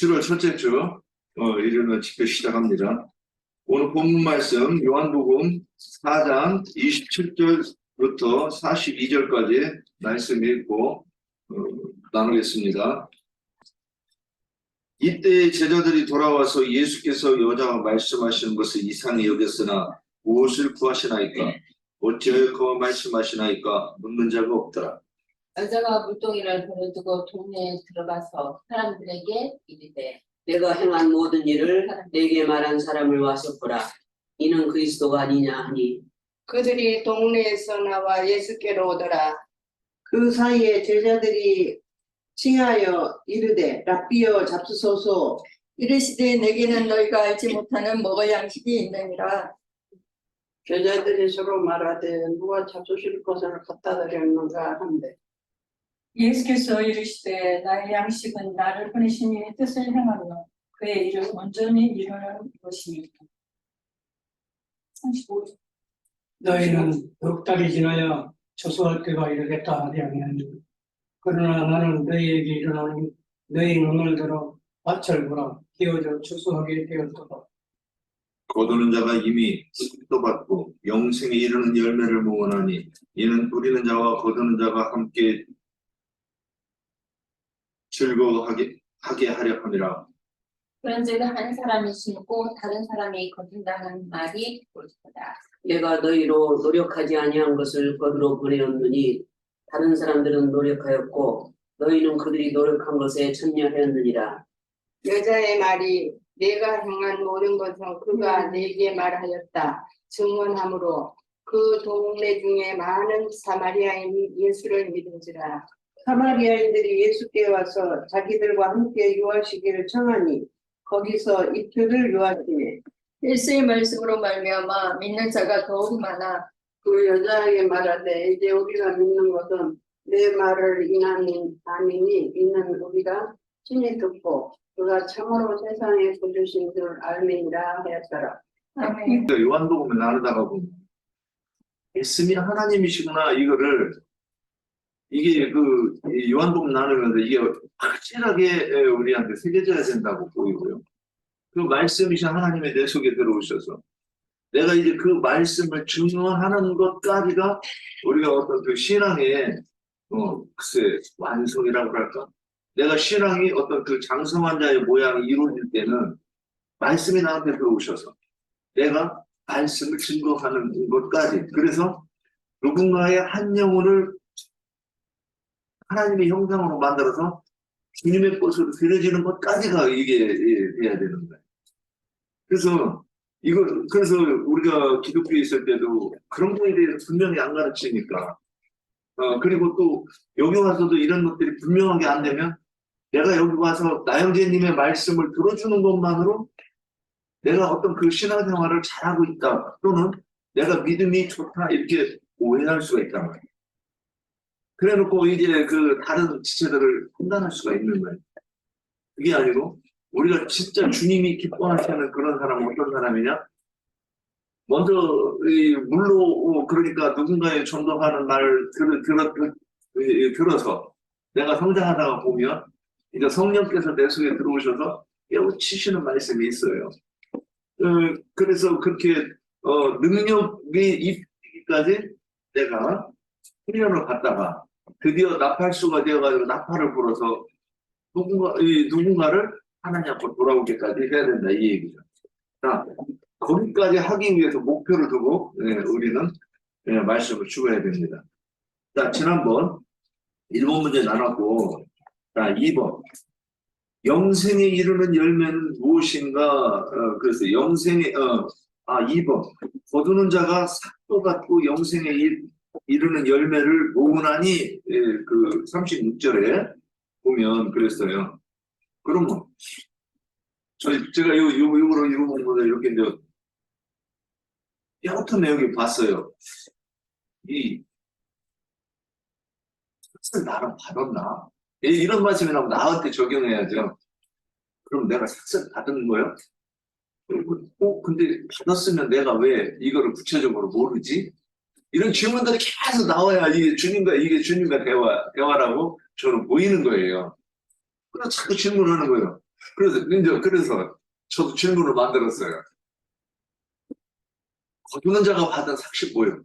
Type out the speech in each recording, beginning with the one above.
7월 첫째 주 일요일 집회 시작합니다. 오늘 본문 말씀 요한복음 4장 27절부터 42절까지 말씀 읽고 나누겠습니다. 이때 제자들이 돌아와서 예수께서 여자와 말씀하시는 것을 이상히 여겼으나 무엇을 구하시나이까? 어찌하여 그와 말씀하시나이까? 묻는 자가 없더라. 여자가 물동이를 버려두고 동네에 들어가서 사람들에게 이르되 내가 행한 모든 일을 내게 말한 사람을 와서 보라. 이는 그리스도가 아니냐 하니 그들이 동네에서 나와 예수께로 오더라. 그 사이에 제자들이 칭하여 이르되 랍비여 잡수소서. 이르시되 내게는 너희가 알지 못하는 먹을 양식이 있느니라. 제자들이 서로 말하되 누가 잡수실 것을 갖다 드렸는가 한데 예수께서 이르시되 나의 양식은 나를 보내신 이의 뜻을 행하며 그의 일을 온전히 이루는 것이니라. 35절. 너희는 넉 달이 지나야 처수할 때가 이르겠다 하지 아니하니 그러나 나는 너희에게 일어나는 너희 눈을 들어 밭을 보라. 기어져 추수하게 되었도다. 거두는 자가 이미 또 받고 영생에 이르는 열매를 모으나니 이는 뿌리는 자와 거두는 자가 함께 즐거워하게 하려 함이라. 그런즉 한 사람이 심고 다른 사람이 거둔다는 말이 옳도다. 내가 너희로 노력하지 아니한 것을 거두러 보내었느니 다른 사람들은 노력하였고 너희는 그들이 노력한 것에 참여하였느니라. 여자의 말이 내가 행한 모든 것은 그가 내게 말하였다 증언하므로 그 동네 중에 많은 사마리아인이 예수를 믿은지라. 사마리아인들이 예수께 와서 자기들과 함께 유하시기를 청하니 거기서 이틀을 유하시네. 예수의 말씀으로 말미암아 믿는 자가 더욱 많아. 그 여자에게 말하되 이제 우리가 믿는 것은 내 말을 인하는 아니니 이는 우리가 친히 듣고 그가 참으로 세상에 보여주신 줄 알미니라 하였더라. 아멘. 요한복음을 나누다가 보면 말씀이 하나님이시구나 이거를 이게 그 요한복음 나누면서 이게 확실하게 우리한테 새겨져야 된다고 보이고요. 그 말씀이신 하나님의 내 속에 들어오셔서 내가 이제 그 말씀을 증언하는 것까지가 우리가 어떤 그 신앙의 글쎄 완성이라고 할까? 내가 신앙이 어떤 그 장성한 자의 모양이 이루어질 때는 말씀이 나한테 들어오셔서 내가 말씀을 증거하는 것까지, 그래서 누군가의 한 영혼을 하나님의 형상으로 만들어서 주님의 것으로 드려지는 것까지가 이게 돼야 되는 거예요. 그래서 우리가 기독교에 있을 때도 그런 거에 대해서 분명히 안 가르치니까, 그리고 또 여기 와서도 이런 것들이 분명하게 안 되면 내가 여기 와서 나영재님의 말씀을 들어주는 것만으로 내가 어떤 그 신앙생활을 잘하고 있다 또는 내가 믿음이 좋다 이렇게 오해할 수가 있단 말이에요. 그래놓고 이제 그 다른 지체들을 판단할 수가 있는 거예요. 그게 아니고 우리가 진짜 주님이 기뻐하시는 그런 사람은 어떤 사람이냐? 먼저 이 물로 그러니까 누군가의 전도하는 말을 들어서 내가 성장하다가 보면 이제 성령께서 내 속에 들어오셔서 깨우치시는 말씀이 있어요. 그래서 그렇게 능력이 있기까지 내가 훈련을 받다가 드디어 나팔수가 되어가지고 나팔을 불어서 누군가를 하나님 앞으로 돌아오게까지 해야 된다 이 얘기죠. 자, 거기까지 하기 위해서 목표를 두고 우리는 말씀을 추구해야 됩니다. 자, 지난번 1번 문제 나눴고, 자, 2번 영생에 이르는 열매는 무엇인가? 그래서 영생에 2번 거두는 자가 삭도 같고 영생에 이르는 열매를 모으나니 그 36절에 보면 그랬어요. 그러면 제가 요거로 읽어본 거는 이렇게 이제 뼈같은 내용이 봤어요. 이 삭을 나랑 받았나? 이런 말씀이 나오면 나한테 적용해야죠. 그럼 내가 삭을 받은 거예요? 근데 받았으면 내가 왜 이거를 구체적으로 모르지? 이런 질문들이 계속 나와야 이게 주님과 대화라고 저는 보이는 거예요. 그래서 자꾸 질문하는 거예요. 그래서 저도 질문을 만들었어요. 거두는 자가 받은 삭시 뭐예요?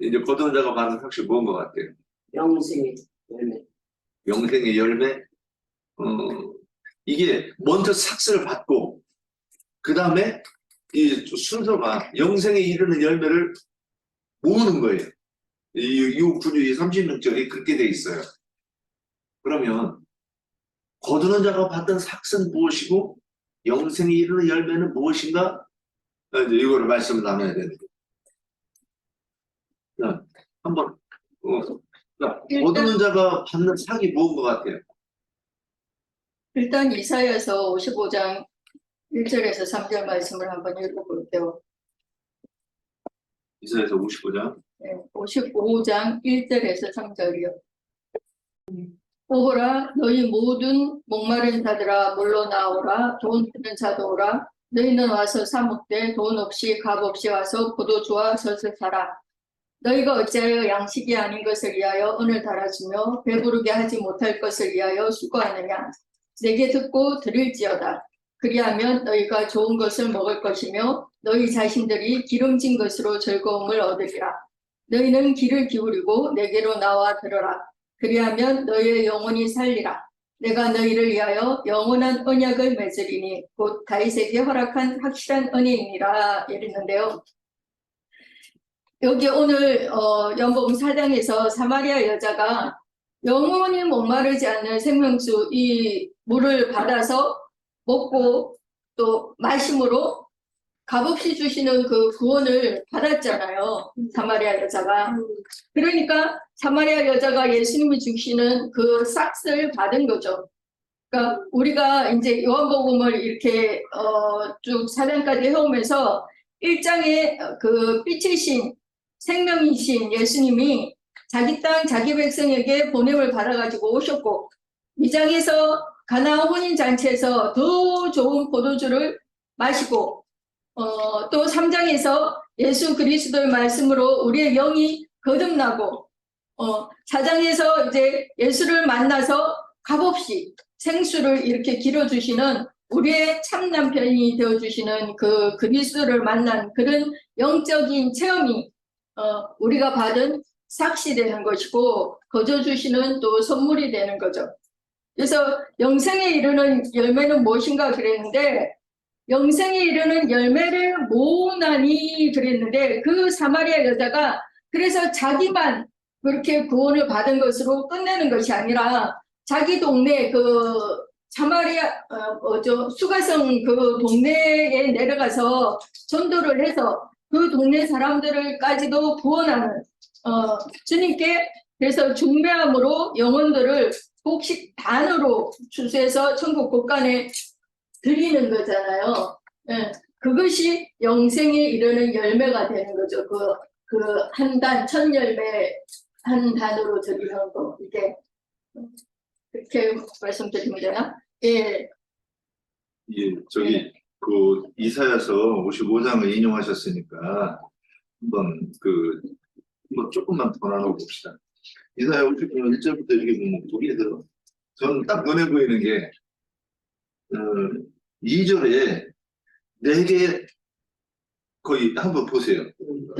이제 거두는 자가 받은 삭시 뭔 것 같아요? 영생의 열매. 영생의 열매? 이게 먼저 삭스를 받고, 그 다음에 이 순서가 영생에 이르는 열매를 모으는 거예요. 이 6, 9, 6, 30명절이 그렇게 돼 있어요. 그러면 거두는 자가 받은 삭스는 무엇이고 영생에 이르는 열매는 무엇인가? 이제 이거를 말씀을 나눠야 되는 거예요. 자, 한번 자, 거두는 자가 받는 삭이 무엇인 것 같아요? 일단 이사야서 55장 1절에서 3절 말씀을 한번 읽어볼게요. 이사야서 55장. 네, 55장 1절에서 3절이요. 오호라 너희 모든 목마른 자들아 물러나오라. 돈 드는 자도 오라. 너희는 와서 사 먹되 돈 없이 값 없이 와서 포도주와 젖을 사라. 너희가 어찌하여 양식이 아닌 것을 위하여 은을 달아주며 배부르게 하지 못할 것을 위하여 수고하느냐. 내게 듣고 들을지어다. 그리하면 너희가 좋은 것을 먹을 것이며 너희 자신들이 기름진 것으로 즐거움을 얻으리라. 너희는 귀를 기울이고 내게로 나와 들어라. 그리하면 너희의 영혼이 살리라. 내가 너희를 위하여 영원한 언약을 맺으리니 곧 다윗에게 허락한 확실한 은혜이니라 이랬는데요. 여기 오늘 연복음 4장에서 사마리아 여자가 영원히 목마르지 않는 생명수 이 물을 받아서 먹고 또 마심으로 값없이 주시는 그 구원을 받았잖아요. 사마리아 여자가. 그러니까 사마리아 여자가 예수님이 주시는 그 삭스를 받은 거죠. 그러니까 우리가 이제 요한복음을 이렇게 쭉 4장까지 해오면서 1장에 그 빛이신 생명이신 예수님이 자기 땅 자기 백성에게 보냄을 받아가지고 오셨고 2장에서 가나안 혼인잔치에서 더 좋은 포도주를 마시고 또 3장에서 예수 그리스도의 말씀으로 우리의 영이 거듭나고 4장에서 이제 예수를 만나서 값없이 생수를 이렇게 길어주시는 우리의 참 남편이 되어주시는 그 그리스도를 만난 그런 영적인 체험이 우리가 받은 삭시 되는 것이고 거저주시는 또 선물이 되는 거죠. 그래서 영생에 이르는 열매는 무엇인가 그랬는데 영생에 이르는 열매를 모으나니 그랬는데 그 사마리아 여자가 그래서 자기만 그렇게 구원을 받은 것으로 끝내는 것이 아니라 자기 동네 그 사마리아 수가성 그 동네에 내려가서 전도를 해서 그 동네 사람들을까지도 구원하는 주님께 그래서 중배함으로 영혼들을 곡식 단으로 추수해서 천국 곳간에 드리는 거잖아요. 예, 그것이 영생에 이르는 열매가 되는 거죠. 그 한 단, 천 열매 한 단으로 드리는 거. 이게 그렇게 말씀드리면 되나? 예. 예, 저기 그 이사야서 55장을 인용하셨으니까 한번 한번 조금만 더 나눠봅시다. 이사야 55장 1절부터 이렇게 보면 거기에 들어 저는 딱 눈에 보이는 게 2절에 내게 거의 한번 보세요.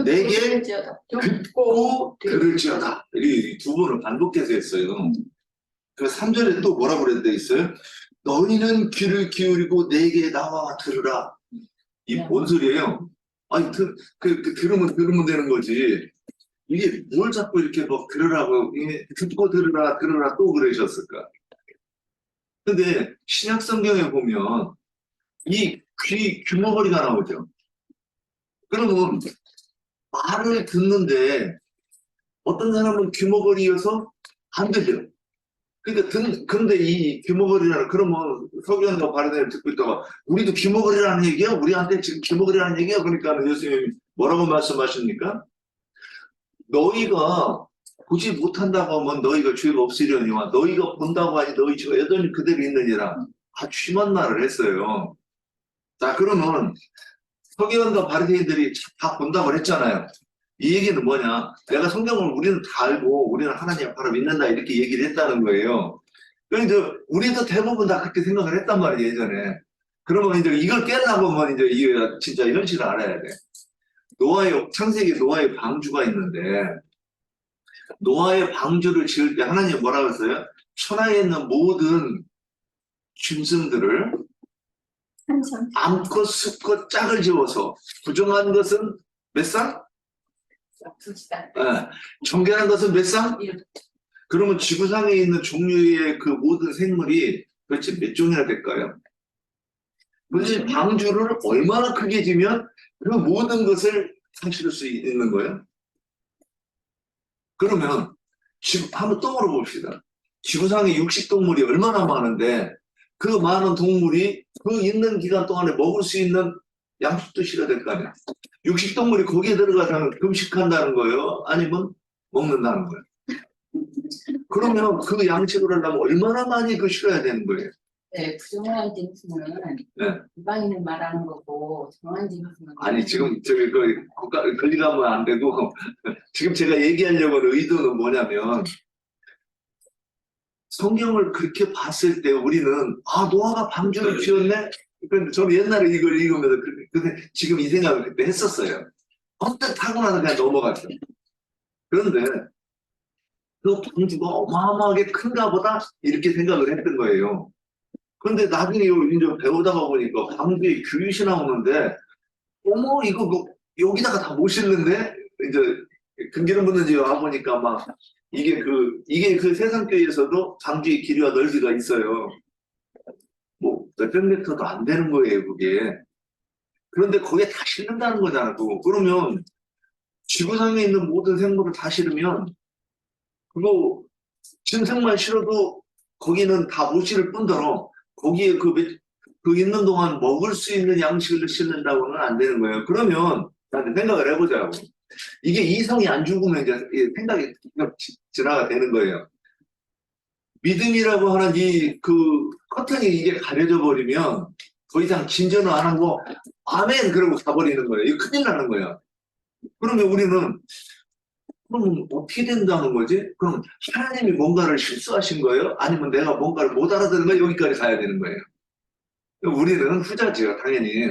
내게 듣고 들을지어다. 이 두 번을 반복해서 했어요. 그 3절에 또 뭐라고 그랬대 있어요? 너희는 귀를 기울이고 내게 나와 들으라. 이 뭔 소리예요? 아니 들으면 되는 거지. 이게 뭘 자꾸 이렇게 뭐 들으라고 듣고 들으라 또 그러셨을까? 근데 신약 성경에 보면 이 귀 귀머거리가 나오죠. 그러면 말을 듣는데 어떤 사람은 귀머거리여서 안 들려요. 그러니까 근데 이 귀머거리라는 그러면 서기관과 바리새인을 듣고 있다가 우리도 귀머거리라는 얘기야? 우리한테 지금 귀머거리라는 얘기야? 그러니까 예수님이 뭐라고 말씀하십니까? 너희가 보지 못한다고 하면 너희가 죄가 없으려니와 너희가 본다고 하니 너희 죄가 여전히 그대로 있느니라. 아주 심한 말을 했어요. 자 그러면 서기관과 바리새인들이 다 본다고 했잖아요. 이 얘기는 뭐냐? 내가 성경을 우리는 다 알고 우리는 하나님 바로 믿는다 이렇게 얘기를 했다는 거예요. 이제 우리도 대부분 다 그렇게 생각을 했단 말이에요, 예전에. 그러면 이제 이걸 깨려고 하면 이제 이게 진짜 현실을 알아야 돼. 창세기 노아의 방주가 있는데, 노아의 방주를 지을 때 하나님 뭐라고 했어요? 천하에 있는 모든 짐승들을 한참 암컷, 수컷, 짝을 지어서 부정한 것은 몇 쌍? 두시다. 정결한 것은 몇 쌍? 일. 그러면 지구상에 있는 종류의 그 모든 생물이 도대체 몇 종이나 될까요? 도대체 방주를 얼마나 크게 지면 그 모든 것을 상실할 수 있는 거예요? 그러면 지금 한번 떠올려 봅시다. 지구상에 육식동물이 얼마나 많은데 그 많은 동물이 그 있는 기간 동안에 먹을 수 있는 양식도 실어야 될 거 아니야. 육식동물이 거기에 들어가서 금식한다는 거예요? 아니면 먹는다는 거예요? 그러면 그 양식을 하려면 얼마나 많이 그 실어야 되는 거예요? 네, 부정한 짐승은 네. 일반인을 말하는 거고 정한 짐승은 아니 지금 저기 그 걸리가면 안 되고 지금 제가 얘기하려고 하는 의도는 뭐냐면 성경을 그렇게 봤을 때 우리는 노아가 방주를 지었네? 근데 저는 옛날에 이걸 읽으면서 근데 지금 이 생각을 그때 했었어요. 언뜻 하고 나서 그냥 넘어갔죠. 그런데 그 방주가 어마어마하게 큰가 보다 이렇게 생각을 했던 거예요. 근데 나중에 이제 배우다가 보니까 방주에 규윗이 나오는데 어머 이거 여기다가 다 못 싣는데 이제 근기름 붓는 집에 와보니까 막 이게 그 세상교회에서도 방주의 길이와 넓이가 있어요. 뭐 몇백 미터도 안 되는 거예요 그게. 그런데 거기에 다 실른다는 거잖아. 그러면 지구상에 있는 모든 생물을 다 실으면 그거 짐승만 실어도 거기는 다 못 실을 뿐더러 거기에 그 있는 동안 먹을 수 있는 양식을 실는다고는 안 되는 거예요. 그러면 나한테 생각을 해보자고. 이게 이성이 안 죽으면 이제 생각이 진화가 되는 거예요. 믿음이라고 하는 커튼이 이게 가려져 버리면 더 이상 진전을 안 하고 아멘 그러고 가버리는 거예요. 이거 큰일 나는 거예요. 그러면 우리는 그럼 어떻게 된다는 거지? 그럼 하나님이 뭔가를 실수하신 거예요? 아니면 내가 뭔가를 못 알아듣는 거예요? 여기까지 가야 되는 거예요. 우리는 후자죠, 당연히.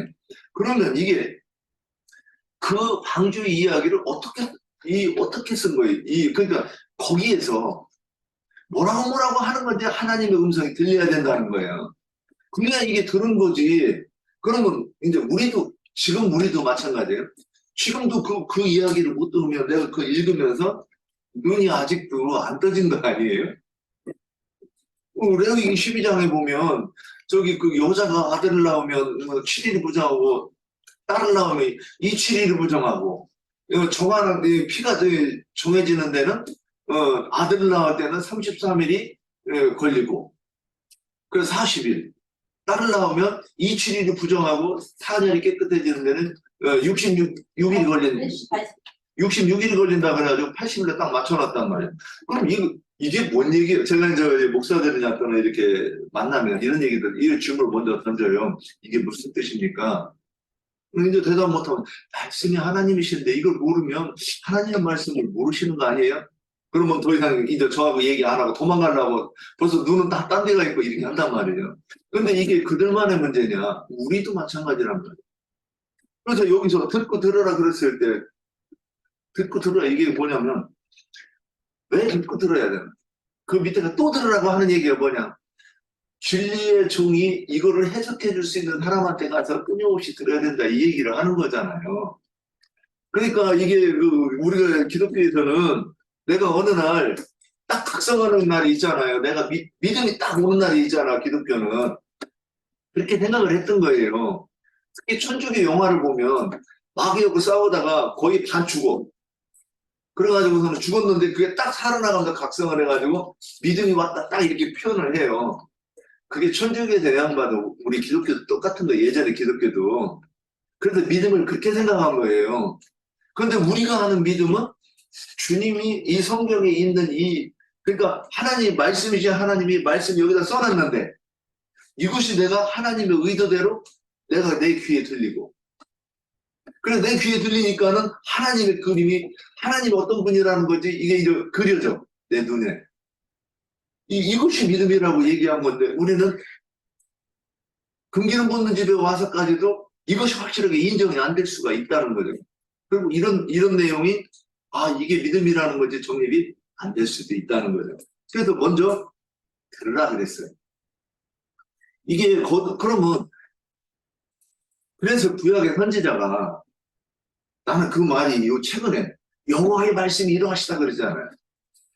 그러면 이게 그 방주 이야기를 어떻게 쓴 거예요? 그러니까 거기에서 뭐라고 하는 건데 하나님의 음성이 들려야 된다는 거예요. 그래야 이게 들은 거지. 그러면 이제 지금 우리도 마찬가지예요. 지금도 그 이야기를 못 들으면 내가 그거 읽으면서 눈이 아직도 안 떠진 거 아니에요? 레위기 12장에 보면 저기 그 여자가 아들을 낳으면 7일이 부정하고 딸을 낳으면 7일이 부정하고 정하는 피가 정해지는 데는 아들을 낳을 때는 33일이 걸리고 그래서 40일 딸을 낳으면 7일이 부정하고 4년이 깨끗해지는 데는 66일이 걸리는 66일이 걸린다 그래가지고 80일에 딱 맞춰놨단 말이에요. 그럼 이게 뭔 얘기예요? 제가 이제 목사들이나 약간 이렇게 만나면 이런 얘기들, 이 질문을 먼저 던져요. 이게 무슨 뜻입니까? 이제 대답 못하면 말씀이 하나님이신데 이걸 모르면 하나님의 말씀을 모르시는 거 아니에요? 그러면 더 이상 이제 저하고 얘기 안 하고 도망가려고 벌써 눈은 다 딴 데가 있고 이렇게 한단 말이에요. 근데 이게 그들만의 문제냐? 우리도 마찬가지란 말이에요. 그래서 여기서 듣고 들어라 그랬을 때 듣고 들어라 이게 뭐냐면 왜 듣고 들어야 되나? 그 밑에가 또 들으라고 하는 얘기가 뭐냐? 진리의 종이 이거를 해석해 줄 수 있는 사람한테 가서 끊임없이 들어야 된다 이 얘기를 하는 거잖아요. 그러니까 이게 우리가 기독교에서는 내가 어느 날 딱 각성하는 날이 있잖아요. 내가 믿음이 딱 오는 날이 있잖아. 기독교는 그렇게 생각을 했던 거예요. 특히 천주교 영화를 보면 마귀하고 싸우다가 거의 반 죽어. 그래가지고서는 죽었는데 그게 딱 살아나가면서 각성을 해가지고 믿음이 왔다 딱 이렇게 표현을 해요. 그게 천주교에 대한 바도 우리 기독교도 똑같은 거예요. 예전에 기독교도. 그래서 믿음을 그렇게 생각한 거예요. 그런데 우리가 하는 믿음은 주님이 이 성경에 있는 그러니까 하나님 말씀이신 하나님이 말씀 여기다 써놨는데 이것이 내가 하나님의 의도대로 내가 내 귀에 들리고 그래서 내 귀에 들리니까는 하나님의 그림이 하나님이 어떤 분이라는 거지 이게 이제 그려져 내 눈에 이것이 믿음이라고 얘기한 건데 우리는 금기는 묻는 집에 와서까지도 이것이 확실하게 인정이 안 될 수가 있다는 거죠. 그리고 이런 내용이 이게 믿음이라는 거지 정립이 안 될 수도 있다는 거죠. 그래서 먼저 들으라 그랬어요. 이게 그러면 그래서 구약의 선지자가 나는 그 말이 요 최근에 여호와의 말씀이 이러하시다 그러잖아요.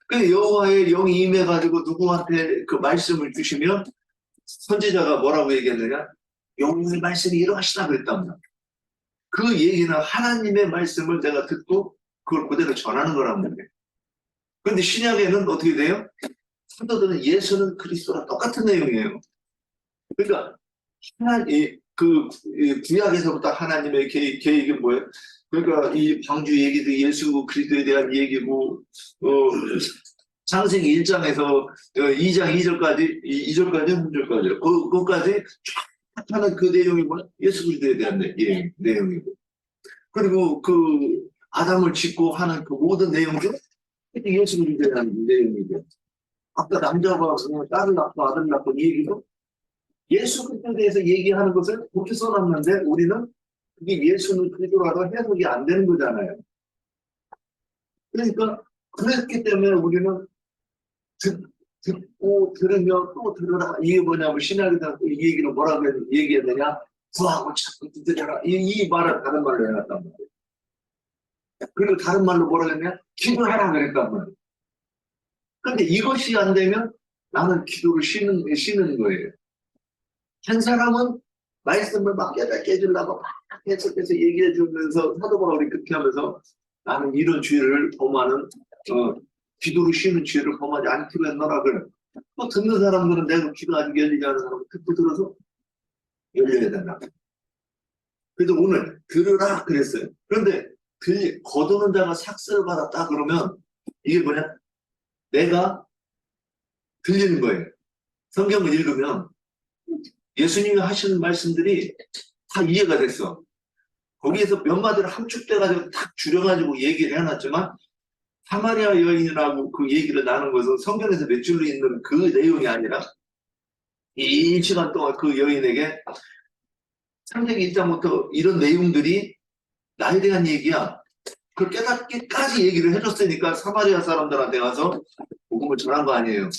그 여호와의 영이 임해가지고 누구한테 그 말씀을 주시면 선지자가 뭐라고 얘기했느냐? 여호와의 말씀이 이러하시다 그랬단 말이야. 그 얘기는 하나님의 말씀을 내가 듣고 그걸 그대로 전하는 거란 말이에요. 그런데 신약에는 어떻게 돼요? 사도들은 예수는 그리스도랑 똑같은 내용이에요. 그러니까 구약에서부터 하나님의 계획이 뭐예요? 그러니까 이 방주 얘기도 예수 그리스도에 대한 얘기고 창세기 1장에서 2장 2절까지 3절까지 그것까지 쫙 하는 그 내용이 뭐야? 예수 그리스도에 대한 내용이고 그리고 그 아담을 짓고 하는 그 모든 내용도 예수 그리스도에 대한 내용이고 아까 남자가 딸을 낳고 아들을 낳고 이 얘기도 예수 그리스도에 대해서 얘기하는 것을 그렇게 써놨는데 우리는 그게 예수는 그리스도라고 해석이 안 되는 거잖아요. 그러니까 그랬기 때문에 우리는 듣고 들으며 또 들으라. 이게 뭐냐면 신약에서 이 얘기를 뭐라고 얘기했느냐? 구하고 찾고 듣으라. 이 말을 다른 말로 해놨단 말이에요. 그리고 다른 말로 뭐라고 했냐? 기도하라 그랬단 말이에요. 근데 이것이 안 되면 나는 기도를 쉬는 거예요. 한 사람은 말씀을 막 깨주려고 막 해석해서 얘기해 주면서 사도 바울이 그렇게 하면서 나는 이런 죄를 범하는 기도를 쉬는 죄를 범하지 않기로 했노라 그래. 또 듣는 사람들은 내가 귀가 아직 열리지 않은 사람은 듣고 들어서 열려야 된다. 그래서 오늘 들으라 그랬어요. 그런데 거두는 자가 삭스를 받았다 그러면 이게 뭐냐? 내가 들리는 거예요. 성경을 읽으면 예수님이 하시는 말씀들이 다 이해가 됐어. 거기에서 몇 마디를 함축돼가지고 딱 줄여가지고 얘기를 해놨지만 사마리아 여인이라고 그 얘기를 나눈 것은 성경에서 몇 줄로 있는 그 내용이 아니라 이 시간 동안 그 여인에게 창세기 1장부터 이런 내용들이 나에 대한 얘기야. 그걸 깨닫기까지 얘기를 해줬으니까 사마리아 사람들한테 가서 복음을 전한 거 아니에요.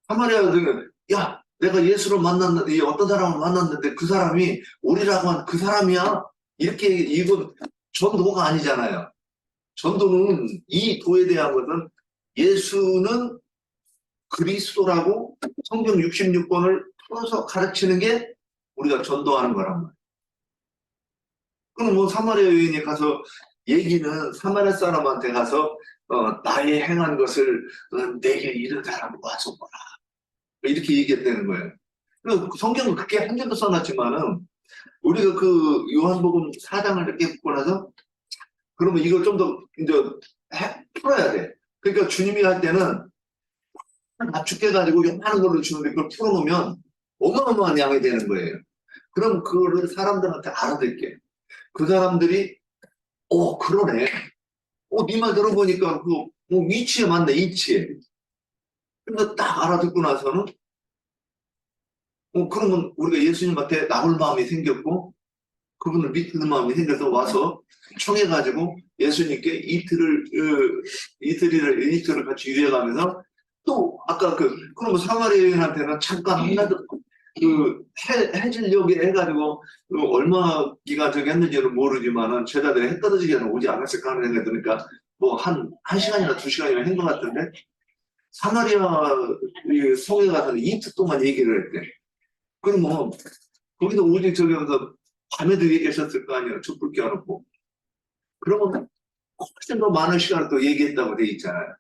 사마리아들은 야 내가 예수를 만났는데 어떤 사람을 만났는데 그 사람이 우리라고 한 그 사람이야? 이렇게 이건 전도가 아니잖아요. 전도는 이 도에 대한 것은 예수는 그리스도라고 성경 66권을 풀어서 가르치는 게 우리가 전도하는 거란 말이에요. 그럼 뭐 사마리아 여인이 가서 얘기는 사마리아 사람한테 가서 나의 행한 것을 내게 이런 사람 와서 보라. 이렇게 얘기했다는 거예요. 성경은 그렇게 한 개도 써놨지만은 우리가 그 요한복음 4장을 이렇게 읽고 나서 그러면 이걸 좀 더 이제 풀어야 돼. 그러니까 주님이 할 때는 압축해가지고 많은 걸로 주는데 그걸 풀어놓으면 어마어마한 양이 되는 거예요. 그럼 그거를 사람들한테 알아듣게. 그 사람들이 그러네. 네 말 들어보니까 그 이치에 맞네, 이치에. 근데 딱 알아듣고 나서는 그러면 우리가 예수님한테 나올 마음이 생겼고 그분을 믿는 마음이 생겨서 와서 청해가지고 예수님께 이틀을 같이 유해가면서 또 아까 그러면 사마리아 여인한테는 잠깐 한나도 해질녘에 해가지고 얼마 기간 저기 했는지는 모르지만은 제자들이 해 떨어지기에는 오지 않았을까 하는 생각이 드니까 뭐 한 시간이나 2시간이나 한 것 같은데 사마리아 성에 가서는 이틀 동안 얘기를 했대. 그러면 거기도 오직 저기 하면서 밤에도 얘기하셨을 거 아니에요. 촛불 껴놓고. 그러면 훨씬 더 많은 시간을 또 얘기했다고 돼 있잖아요.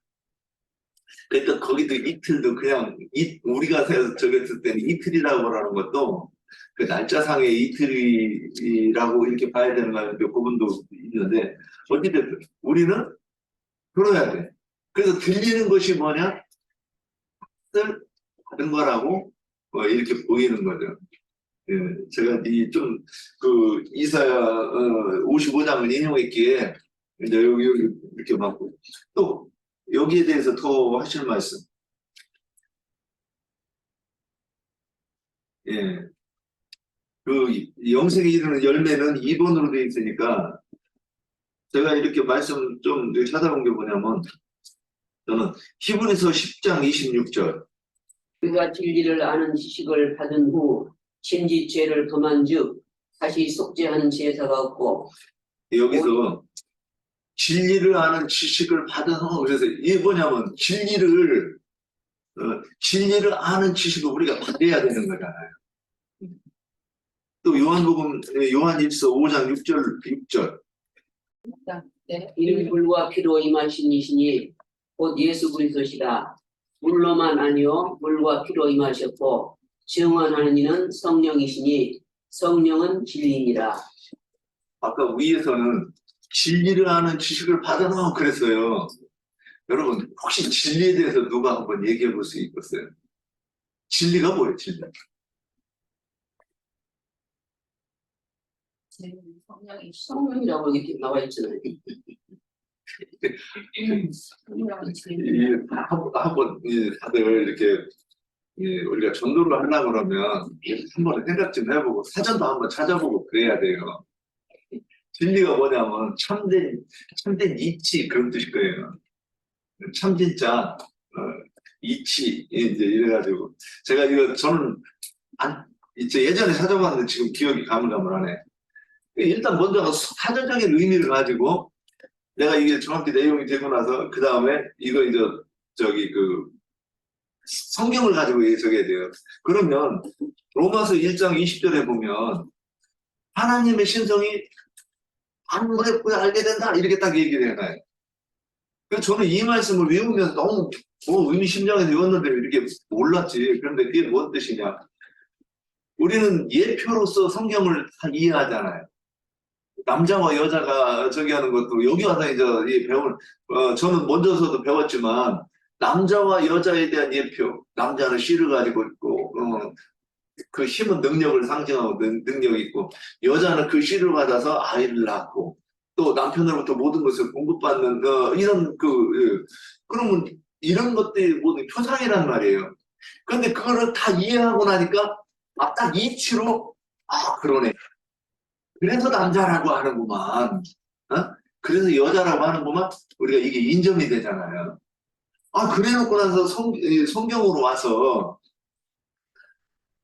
그러니까 거기도 이틀도 그냥 우리가 저기 했을 때는 이틀이라고 하는 것도 그 날짜상의 이틀이라고 이렇게 봐야 되는 거는 그 부분도 있는데 어쨌든 우리는 그래야 돼. 그래서 들리는 것이 뭐냐? 뜻을 받은 거라고 이렇게 보이는 거죠. 예, 제가 이사야 55장을 인용했기에 이제 여기 이렇게 받고 또 여기에 대해서 더 하실 말씀. 예. 그 영생에 이르는 열매는 2번으로 되어 있으니까 제가 이렇게 말씀 좀 찾아본 게 뭐냐면 저는 히브리서 10장 26절 그가 진리를 아는 지식을 받은 후 진지 죄를 범한즉 다시 속죄하는 제사가 없고 여기서 진리를 아는 지식을 받은 후 그래서 이게 뭐냐면 진리를 아는 지식을 우리가 받아야 되는 거잖아요. 또 요한복음 요한일서 5장 6절 네. 이는 불과 피로 임하신 이시니 곧 예수 그리스도시라. 물로만 아니요 물과 피로 임하셨고 증언하는 이는 성령이시니 성령은 진리니라. 아까 위에서는 진리를 아는 지식을 받아놓으면 그랬어요. 여러분 혹시 진리에 대해서 누가 한번 얘기해 볼 수 있겠어요? 진리가 뭐예요? 진리. 성령이 성령이라고 이렇게 나와 있잖아요. 성령이 한번 다들 이렇게 우리가 전도를 하려고 그러면 한번 생각 좀 해보고 사전도 한번 찾아보고 그래야 돼요. 진리가 뭐냐면 참된 이치 그런 뜻일 거예요. 참진짜 이치 이제 이래가지고 제가 이거 저는 이제 예전에 찾아봤는데 지금 기억이 가물가물하네. 일단 먼저 사전적인 의미를 가지고 내가 이게 정확히 내용이 되고 나서 그 다음에 이거 이제 저기 그 성경을 가지고 해석해야 돼요. 그러면 로마서 1장 20절에 보면 하나님의 신성이 안무렵고 알게 된다 이렇게 딱 얘기를 해놔요. 그래서 저는 이 말씀을 외우면서 너무 의미심장해서 외웠는데 이렇게 몰랐지. 그런데 그게 무슨 뜻이냐? 우리는 예표로서 성경을 다 이해하잖아요. 남자와 여자가 저기 하는 것도 여기 와서 이제 저는 먼저서도 배웠지만 남자와 여자에 대한 예표, 남자는 씨를 가지고 있고 그 힘은 능력을 상징하고 능력이 있고 여자는 그 씨를 받아서 아이를 낳고 또 남편으로부터 모든 것을 공급받는 이런 그러면 이런 것들이 모두 표상이란 말이에요. 그런데 그거를 다 이해하고 나니까 딱 이치로 그러네. 그래서 남자라고 하는구만. 그래서 여자라고 하는구만. 우리가 이게 인정이 되잖아요. 그래 놓고 나서 성경으로 와서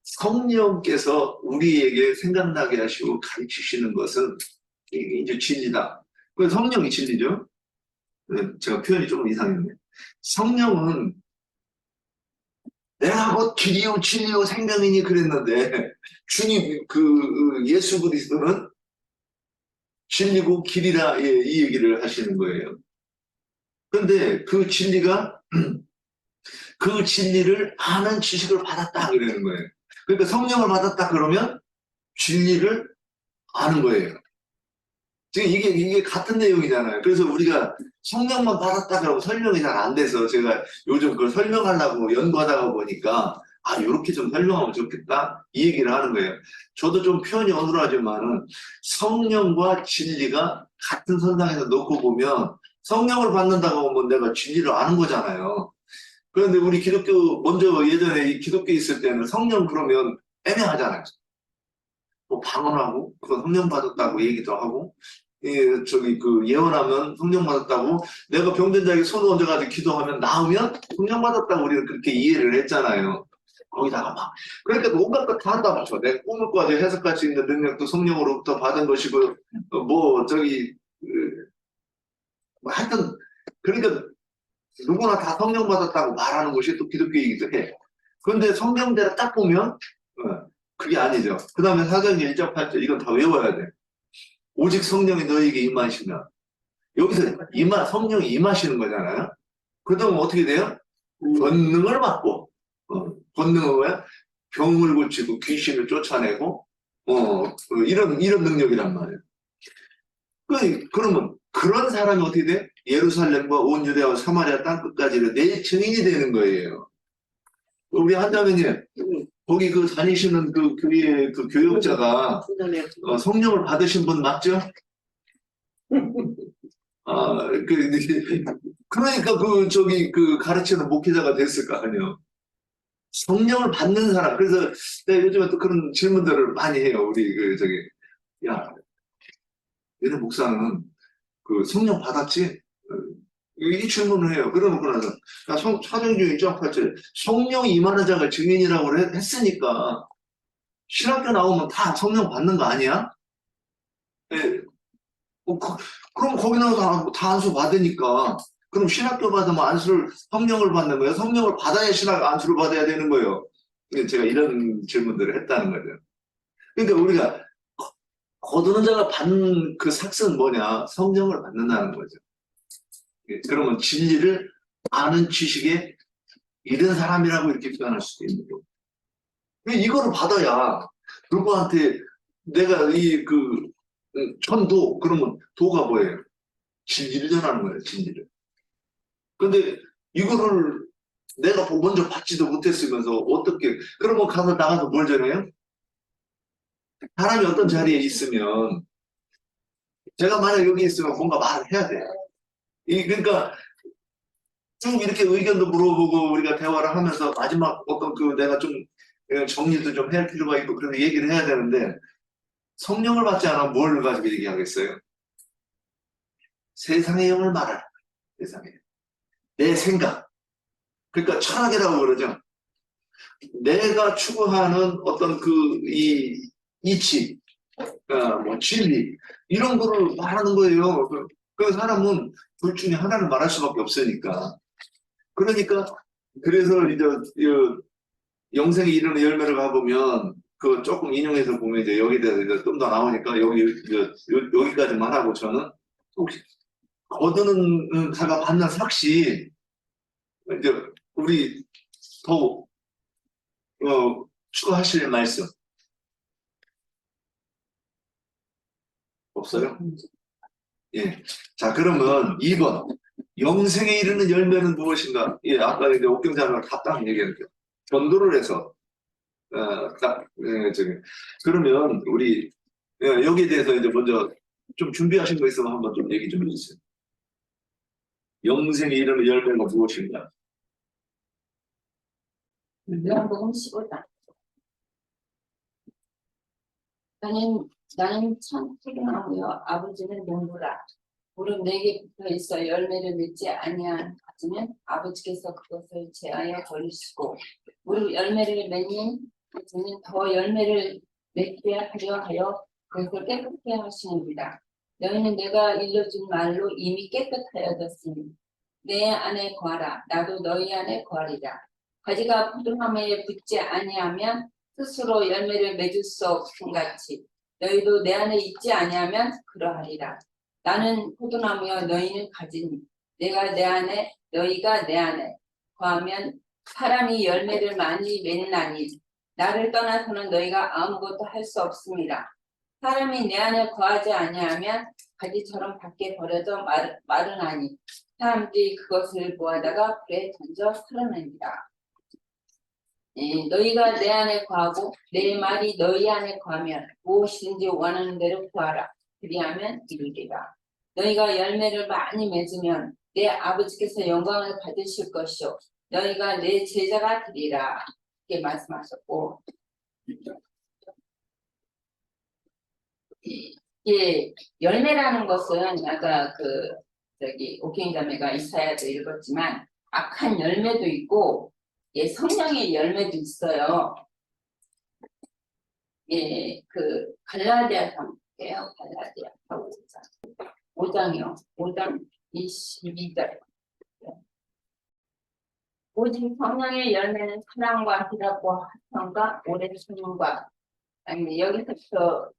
성령께서 우리에게 생각나게 하시고 가르치시는 것은 이게 이제 진리다. 그 성령이 진리죠. 제가 표현이 조금 이상했네. 성령은 내가 곧 길이요 진리요 생명이니 그랬는데 주님 예수 그리스도는 진리고 길이라 이 얘기를 하시는 거예요. 그런데 그 진리가 그 진리를 아는 지식을 받았다 그러는 거예요. 그러니까 성령을 받았다 그러면 진리를 아는 거예요. 지금 이게 같은 내용이잖아요. 그래서 우리가 성령만 받았다 그러고 설명이 잘 안 돼서 제가 요즘 그걸 설명하려고 연구하다가 보니까 이렇게 좀 설명하면 좋겠다 이 얘기를 하는 거예요. 저도 좀 표현이 어눌하지만은 성령과 진리가 같은 선상에서 놓고 보면 성령을 받는다고 하면 내가 진리를 아는 거잖아요. 그런데 우리 기독교 먼저 예전에 이 기독교 있을 때는 성령 그러면 애매하잖아요. 뭐 방언하고 그건 성령 받았다고 얘기도 하고 예언하면 성령 받았다고 내가 병든 자에게 손을 얹어가지고 기도하면 나으면 성령 받았다고 우리가 그렇게 이해를 했잖아요. 거기다가 그러니까 온갖 것 다 한다 맞죠. 내가 꿈을 꿔도 해석할 수 있는 능력도 성령으로부터 받은 것이고 하여튼 그러니까 누구나 다 성령 받았다고 말하는 것이 또 기독교이기도 해. 그런데 성경대로 딱 보면 그게 아니죠. 그 다음에 사도행 1장 8절 이건 다 외워야 돼. 오직 성령이 너에게 임하시면 여기서 성령이 임하시는 거잖아요. 그러면 어떻게 돼요? 권능을 받고 권능은 뭐야? 병을 고치고 귀신을 쫓아내고 이런 능력이란 말이에요. 그러면 그런 사람이 어떻게 돼? 예루살렘과 온 유대와 사마리아 땅끝까지는 내 증인이 되는 거예요. 우리 한자매님 거기 다니시는 그 교회 교역자가 성령을 받으신 분 맞죠? 그러니까 가르치는 목회자가 됐을 거 아니에요. 성령을 받는 사람. 그래서 내가 요즘에 또 그런 질문들을 많이 해요. 우리 야, 얘네 목사는 그 성령 받았지? 이 질문을 해요. 그러고 나서 사도행전 1장 8절에 성령이 임하는 자가 증인이라고 했으니까 신학교 나오면 다 성령 받는 거 아니야? 예. 그럼 거기 나와서 다 안수 받으니까 그럼 신학교 받으면 안수를 성령을 받는 거예요? 성령을 받아야 안수를 받아야 되는 거예요. 제가 이런 질문들을 했다는 거죠. 그러니까 우리가 거두는 자가 받는 그 삭스는 뭐냐? 성령을 받는다는 거죠. 그러면 진리를 아는 지식에 이른 사람이라고 이렇게 표현할 수도 있는 거고. 이거를 받아야 누구한테 내가 천도, 그러면 도가 뭐예요? 진리를 전하는 거예요, 진리를. 근데 이거를 내가 먼저 받지도 못했으면서 어떻게, 그러면 나가서 뭘 전해요? 사람이 어떤 자리에 있으면, 제가 만약 여기 있으면 뭔가 말을 해야 돼요. 그러니까 쭉 이렇게 의견도 물어보고 우리가 대화를 하면서 마지막 어떤 내가 좀 정리도 좀 해야 할 필요가 있고 그런 얘기를 해야 되는데 성령을 받지 않으면 뭘 가지고 얘기하겠어요? 세상의 영을 말하라. 세상에. 내 생각. 그러니까 철학이라고 그러죠. 내가 추구하는 어떤 이치, 진리, 이런 거를 말하는 거예요. 그 사람은 둘 중에 하나를 말할 수밖에 없으니까. 그래서 이제 영생에 이르는 열매를 가보면 그 조금 인용해서 보면 이제 여기에 대해서 이제 좀 더 나오니까 여기까지만 하고 저는 혹시 거두는 자가 받는 삭시 이제 우리 더 추가하실 말씀 없어요? 예. 자, 그러면 2번. 영생에 이르는 열매는 무엇인가? 예, 아까 이제 옥경자가 딱 얘기했죠. 전도를 해서, 그러면 우리, 여기에 대해서 이제 먼저 좀 준비하신 거 있으면 한번 좀 얘기 좀 해주세요. 영생에 이르는 열매가 무엇인가? 요한복음 15장. 나는 참 태어나고요. 아버지는 농부라. 무릇 내게 붙어 있어 열매를 맺지 아니한 가지면 아버지께서 그것을 제하여 버리시고 무릇 열매를 맺는 가지는 더 열매를 맺게 하려 하여 그것을 깨끗게 하시느니라. 너희는 내가 일러준 말로 이미 깨끗하여졌으니 내 안에 거하라. 나도 너희 안에 거하리라. 가지가 포도나무에 붙지 아니하면 스스로 열매를 맺을 수 없음 같이 너희도 내 안에 있지 아니하면 그러하리라. 나는 포도나무여 너희는 가지니 내가 내 안에 너희가 내 안에 거하면 사람이 열매를 많이 맺나니 나를 떠나서는 너희가 아무것도 할 수 없습니다. 사람이 내 안에 거하지 아니하면 가지처럼 밖에 버려져 마르나니 사람들이 그것을 모아다가 불에 던져 살아냅니다. 너희가 내 안에 거하고 내 말이 너희 안에 거하면 무엇이든지 원하는 대로 구하라. 그리하면 이루리라. 너희가 열매를 많이 맺으면 내 아버지께서 영광을 받으실 것이요 너희가 내 제자가 되리라. 이렇게 말씀하셨고 열매라는 것은 아까 오케인 자매가 이사야도 읽었지만 악한 열매도 있고 성령의 열매도 있어요. 갈라디아서 볼게요. 갈라디아 5장이요. 5장 22절. 오직 성령의 열매는 사랑과 희락과 화평과 오래 참음과 여기서부터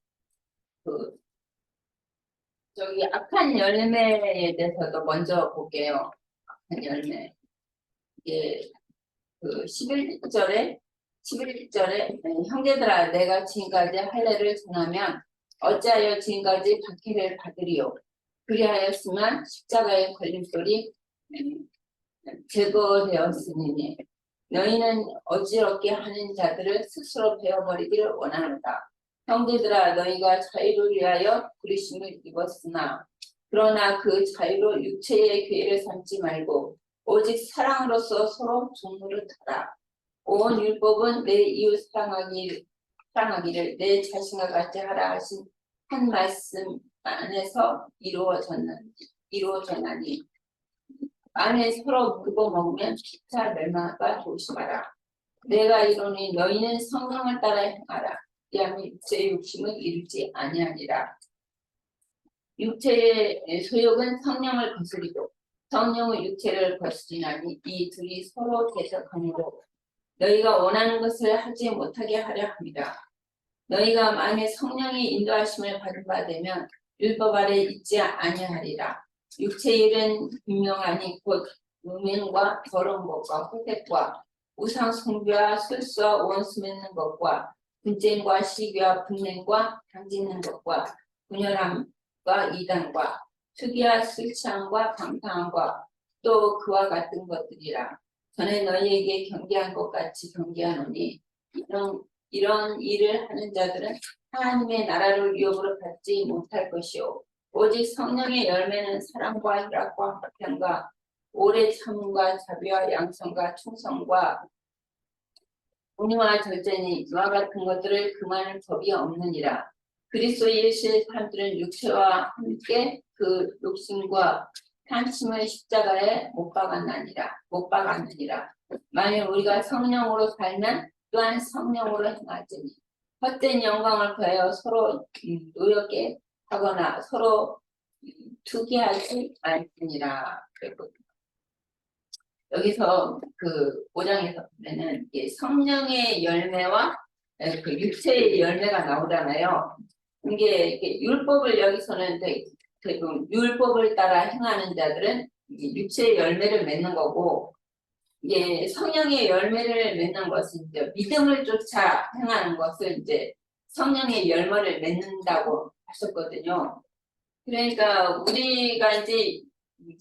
악한 열매에 대해서도 먼저 볼게요. 악한 열매. 이게 11절에 형제들아 내가 지금까지 할례를 전하면 어찌하여 지금까지 박해를 받으리요. 그리하였으면 십자가의 걸림돌이 제거되었으니 너희는 어지럽게 하는 자들을 스스로 베어버리기를 원하노라. 형제들아 너희가 자유를 위하여 부르심을 입었으나 그러나 그 자유로 육체의 괴를 삼지 말고 오직 사랑으로서 서로 종로를 타라. 온 율법은 내 이웃 사랑하기를 내 자신과 같이 하라 하신 한 말씀 안에서 이루어졌나니 만에 서로 물고 먹으면 피차 멸망할까 조심하라. 내가 이르노니 너희는 성령을 따라 행하라. 그리하면 육체의 욕심을 이루지 아니하니라. 육체의 소욕은 성령을 거스리고 성령은 육체를 거스리나니 이 둘이 서로 대적하므로 너희가 원하는 것을 하지 못하게 하려 합니다. 너희가 만일 성령의 인도하심을 받은 바 되면 율법 아래 있지 아니하리라. 육체의 일은 분명하니 곧 음행과 더러운 것과 호색과 우상 숭배와 술수와 원수 맺는 것과 분쟁과 시기와 분냄과 당짓는 것과 분열함과 이단과 특이와 술 취함과 방탕함과 또 그와 같은 것들이라. 전에 너희에게 경계한 것 같이 경계하노니 이런 일을 하는 자들은 하나님의 나라를 위협으로 받지 못할 것이요 오직 성령의 열매는 사랑과 희락과 화평과 오래 참음과 자비와 양성과 충성과 온유와 절제니 이와 같은 것들을 금하는 법이 없느니라. 그리스도 예수의 사람들은 육체와 함께 그 욕심과 탐심을 십자가에 못 박았느니라. 만일 우리가 성령으로 살면 또한 성령으로 행하지니 헛된 영광을 구하여 서로 노엽게 하거나 서로 투기하지 않으니라. 그랬거든요. 여기서 그 5장에서 보면은 성령의 열매와 그 육체의 열매가 나오잖아요. 이게 율법을 여기서는 대부분 율법을 따라 행하는 자들은 육체의 열매를 맺는 거고, 이게 성령의 열매를 맺는 것은 이제 믿음을 쫓아 행하는 것을 이제 성령의 열매를 맺는다고 하셨거든요. 그러니까 우리가 이제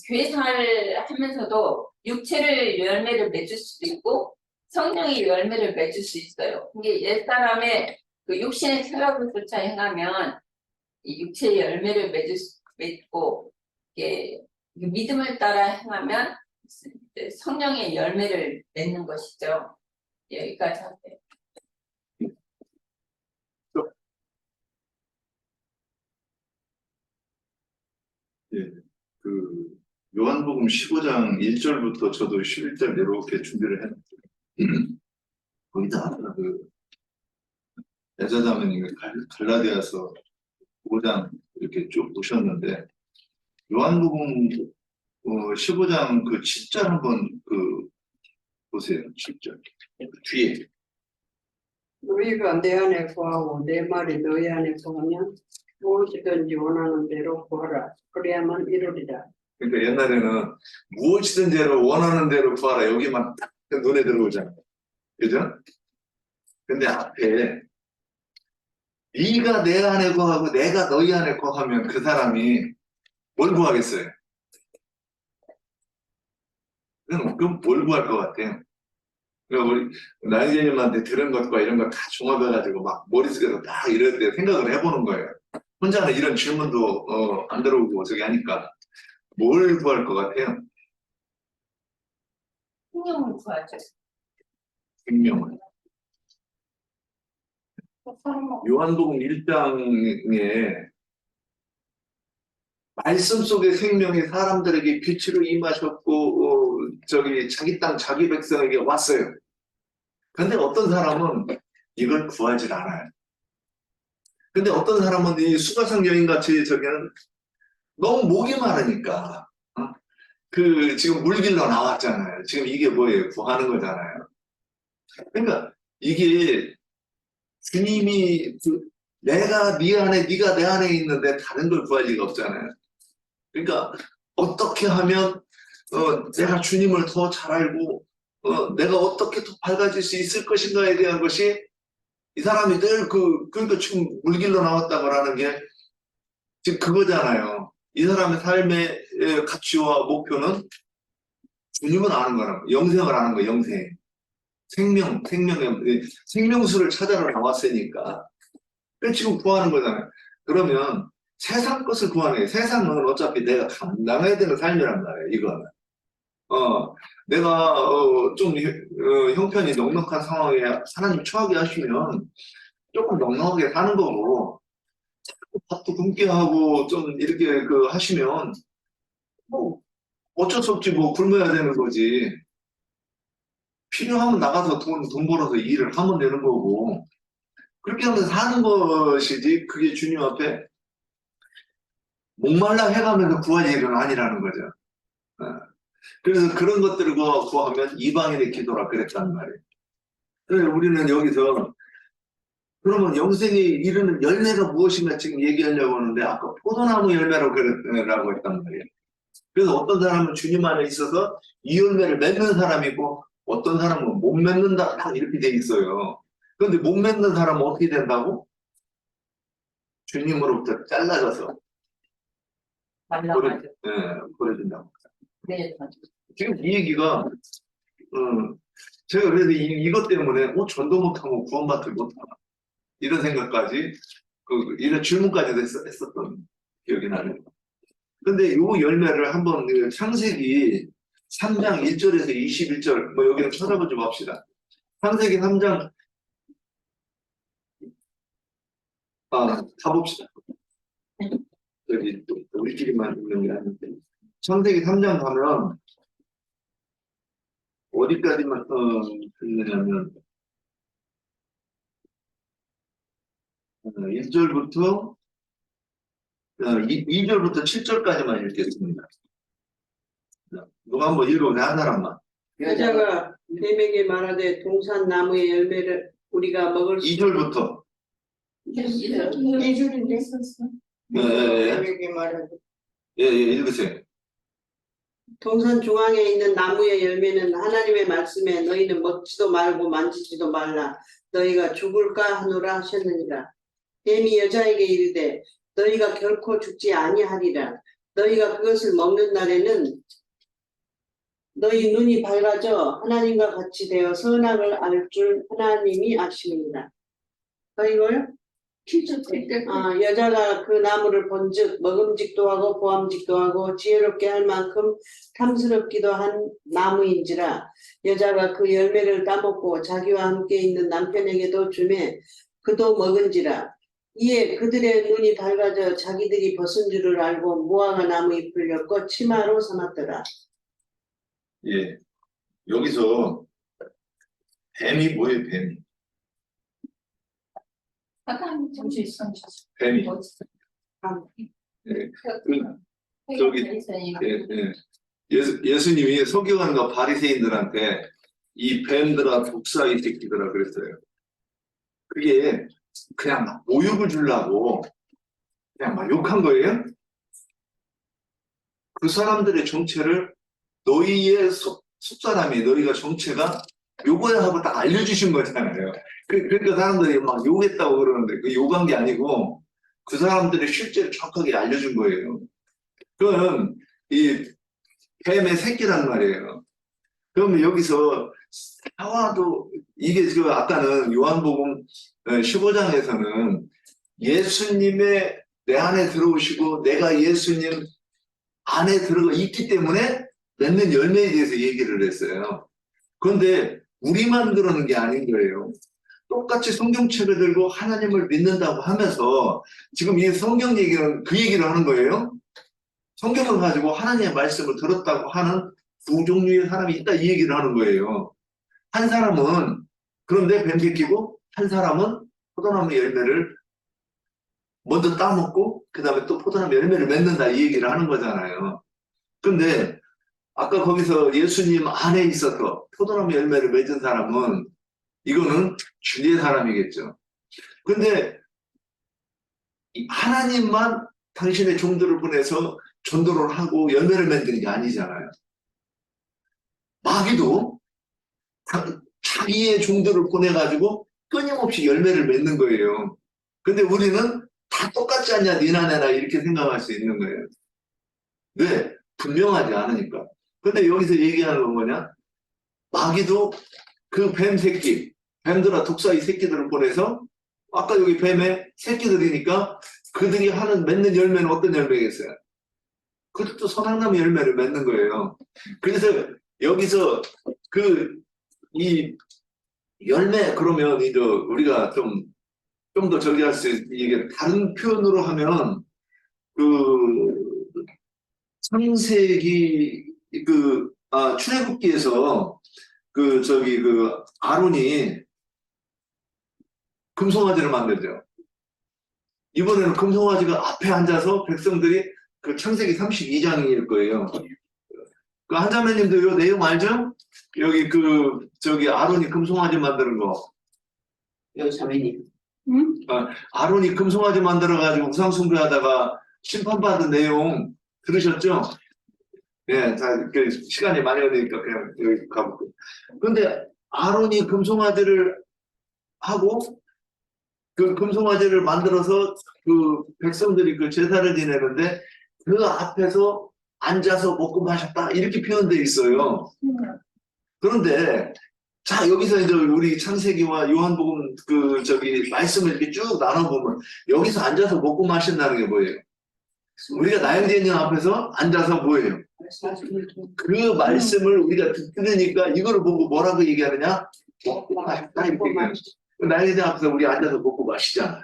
교회 생활을 하면서도 육체를 열매를 맺을 수도 있고 성령의 열매를 맺을 수 있어요. 이게 옛사람의 그 육신의 생각을 쫓아 행하면 이 육체의 열매를 맺고 이게 믿음을 따라 행하면 성령의 열매를 맺는 것이죠. 여기까지 할게요. 예, 그 요한복음 15장 1절부터 저도 11절 이렇게 준비를 했는데 거기다 그 여자자매님이 갈라디아서 5장 이렇게 쭉 보셨는데 요한복음 15장 그 7절 한번 그 보세요. 7절 뒤에 너희가 내 안에 거하고 내 말이 너희 안에 거하면 무엇이든지 원하는 대로 구하라. 그래야만 이루리라. 그러니까 옛날에는 무엇이든지 원하는 대로 구하라 여기만 딱 눈에 들어오잖아요. 그죠? 근데 앞에 네가 내 안에 거하고 내가 너희 안에 거하면 그 사람이 뭘 구하겠어요? 그럼 뭘 구할 것 같아요? 그러니까 우리 나영재님한테 들은 것과 이런 걸 다 종합해가지고 막 머릿속에서 다 이럴 때 생각을 해보는 거예요. 혼자는 이런 질문도 안 들어오고 저기 하니까 뭘 구할 것 같아요? 성령을 구하죠. 생명을. 요한복음 1장에 말씀 속의 생명이 사람들에게 빛으로 임하셨고 저기 자기 땅 자기 백성에게 왔어요. 근데 어떤 사람은 이걸 구하지 않아요. 근데 어떤 사람은 이 수가성 여인같이 저기는 너무 목이 마르니까 그 지금 물길로 나왔잖아요. 지금 이게 뭐예요? 구하는 거잖아요. 그러니까 이게 주님이 내가 네 안에 네가 내 안에 있는데 다른 걸 구할 리가 없잖아요. 그러니까 어떻게 하면 내가 주님을 더 잘 알고 내가 어떻게 더 밝아질 수 있을 것인가에 대한 것이 이 사람이 늘 그러니까 지금 물길로 나왔다고 하는 게 지금 그거잖아요. 이 사람의 삶의 가치와 목표는 주님을 아는 거라고, 영생을 아는 거, 영생. 생명수를 찾아러 나왔으니까. 지금 구하는 거잖아요. 그러면 세상 것을 구하는 거예요. 세상은 어차피 내가 감당해야 되는 삶이란 말이에요, 이거는. 내가 좀 형편이 넉넉한 상황에 하나님 처하게 하시면 조금 넉넉하게 사는 거고, 밥도 굶게 하고 좀 이렇게 하시면 뭐 어쩔 수 없지, 뭐 굶어야 되는 거지. 필요하면 나가서 돈 벌어서 일을 하면 되는 거고, 그렇게 하면서 사는 것이지, 그게 주님 앞에 목말라 해가면서 구할 일은 아니라는 거죠. 그래서 그런 것들을 구하면 이방인의 기도라 그랬단 말이에요. 그래서 우리는 여기서 그러면 영생에 이르는 열매가 무엇인가 지금 얘기하려고 하는데, 아까 포도나무 열매라고 그랬라고 했단 말이에요. 그래서 어떤 사람은 주님 안에 있어서 이 열매를 맺는 사람이고, 어떤 사람은 못 맺는다, 딱 이렇게 돼 있어요. 그런데 못 맺는 사람은 어떻게 된다고? 주님으로부터 잘라져서 말라가지고. 버려진다고. 네. 지금 이 얘기가, 제가 그래서 이것 때문에, 전도 못하고 구원받지 못하나. 이런 생각까지, 이런 질문까지도 했었던 기억이 나네요. 근데 이 열매를 한번 창세기 3장 1절에서 21절, 뭐 여기는 찾아보지 맙시다. 창세기 3장, 가봅시다. 여기 또 우리끼리만 있는 게 아닌데. 창세기 3장 가면, 어디까지만, 있느냐면, 1절부터 2절부터 7절까지만 읽겠습니다. 누가 한번 읽어보세요, 한 사람만. 여자가 뱀에게 말하되 동산 나무의 열매를 우리가 먹을 수 2절부터. 예줄인데 뱀에게 말하되 읽으세요. 동산 중앙에 있는 나무의 열매는 하나님의 말씀에 너희는 먹지도 말고 만지지도 말라 너희가 죽을까 하노라 하셨느니라. 뱀이 여자에게 이르되 너희가 결코 죽지 아니하리라. 너희가 그것을 먹는 날에는 너희 눈이 밝아져 하나님과 같이 되어 선악을 알 줄 하나님이 아시느니라. 이거요? 여자가 그 나무를 본즉 먹음직도 하고 보암직도 하고 지혜롭게 할 만큼 탐스럽기도 한 나무인지라. 여자가 그 열매를 따먹고 자기와 함께 있는 남편에게도 주매 그도 먹은지라. 이에 그들의 눈이 밝아져 자기들이 벗은 줄을 알고 무화과 나무 잎을 엮어 치마로 삼았더라. 예. 여기서 뱀이 뭐예요, 뱀이? 잠시 있어. 뱀이. 저기, 예수님이 서기관과 바리새인들한테 이 뱀들아 독사 이 새끼들아 그랬어요. 그게 그냥 막 모욕을 주려고 그냥 막 욕한 거예요. 그 사람들의 정체를 너희의 속사람이 너희가 정체가 요거야 하고 딱 알려주신 거잖아요. 그러니까 사람들이 막 욕했다고 그러는데 그 욕한 게 아니고 그 사람들의 실제를 정확하게 알려준 거예요. 그건 이 뱀의 새끼란 말이에요. 그러면 여기서 하와도 이게 아까는 요한복음 15장에서는 예수님의 내 안에 들어오시고 내가 예수님 안에 들어가 있기 때문에 맺는 열매에 대해서 얘기를 했어요. 그런데 우리만 그러는 게 아닌 거예요. 똑같이 성경책을 들고 하나님을 믿는다고 하면서 지금 이 성경 얘기는 그 얘기를 하는 거예요. 성경을 가지고 하나님의 말씀을 들었다고 하는 두 종류의 사람이 있다 이 얘기를 하는 거예요. 한 사람은 그런데 뱀새끼고 한 사람은 포도나무 열매를 먼저 따먹고 그 다음에 또 포도나무 열매를 맺는다 이 얘기를 하는 거잖아요. 근데 아까 거기서 예수님 안에 있어서 포도나무 열매를 맺은 사람은 이거는 주의 사람이겠죠. 근데 하나님만 당신의 종들을 보내서 전도를 하고 열매를 맺는 게 아니잖아요. 마귀도 자기의 종들을 보내가지고 끊임없이 열매를 맺는 거예요. 근데 우리는 다 똑같지 않냐, 니나 내나 이렇게 생각할 수 있는 거예요. 왜? 분명하지 않으니까. 근데 여기서 얘기하는 건 뭐냐? 마귀도 그 뱀 새끼, 뱀들아 독사 이 새끼들을 보내서 아까 여기 뱀의 새끼들이니까 그들이 맺는 열매는 어떤 열매겠어요? 그것도 선악나무 열매를 맺는 거예요. 그래서 여기서 이 열매 그러면 이제 우리가 좀 더 저기 할 수 이게 다른 표현으로 하면 창세기 출애굽기에서 아론이 금송아지를 만들죠. 이번에는 금송아지가 앞에 앉아서 백성들이 창세기 32장일 거예요. 한자매님도 이 내용 알죠? 여기 아론이 금송아지 만드는 거. 여 자매님. 아론이 금송아지 만들어가지고 우상숭배하다가 심판받은 내용 들으셨죠? 예, 시간이 많이 걸리니까 그냥 여기 가볼게요. 근데 아론이 금송아지를 하고 금송아지를 만들어서 백성들이 제사를 지내는데 그 앞에서 앉아서 먹고 마셨다 이렇게 표현되어 있어요. 그런데 자 여기서 이제 우리 창세기와 요한복음 말씀을 이렇게 쭉 나눠보면 여기서 앉아서 먹고 마신다는 게 뭐예요? 우리가 나영제님 앞에서 앉아서 뭐예요? 그 말씀을 우리가 들으니까 이거를 보고 뭐라고 얘기하느냐? 먹고 마셨다 이렇게 얘기해요. 나영제님 앞에서 우리 앉아서 먹고 마시잖아요.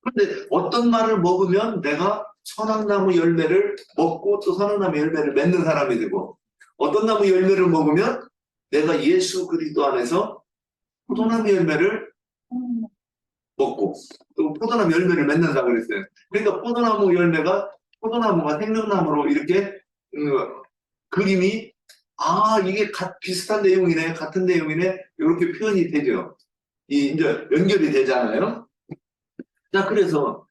그런데 어떤 말을 먹으면 내가 선악나무 열매를 먹고 또 선악나무 열매를 맺는 사람이 되고 어떤 나무 열매를 먹으면 내가 예수 그리스도 안에서 포도나무 열매를 먹고 또 포도나무 열매를 맺는다 그랬어요. 그러니까 포도나무가 생명나무로 이렇게 그림이 이게 비슷한 내용이네 같은 내용이네 이렇게 표현이 되죠. 이제 연결이 되잖아요. 자 그래서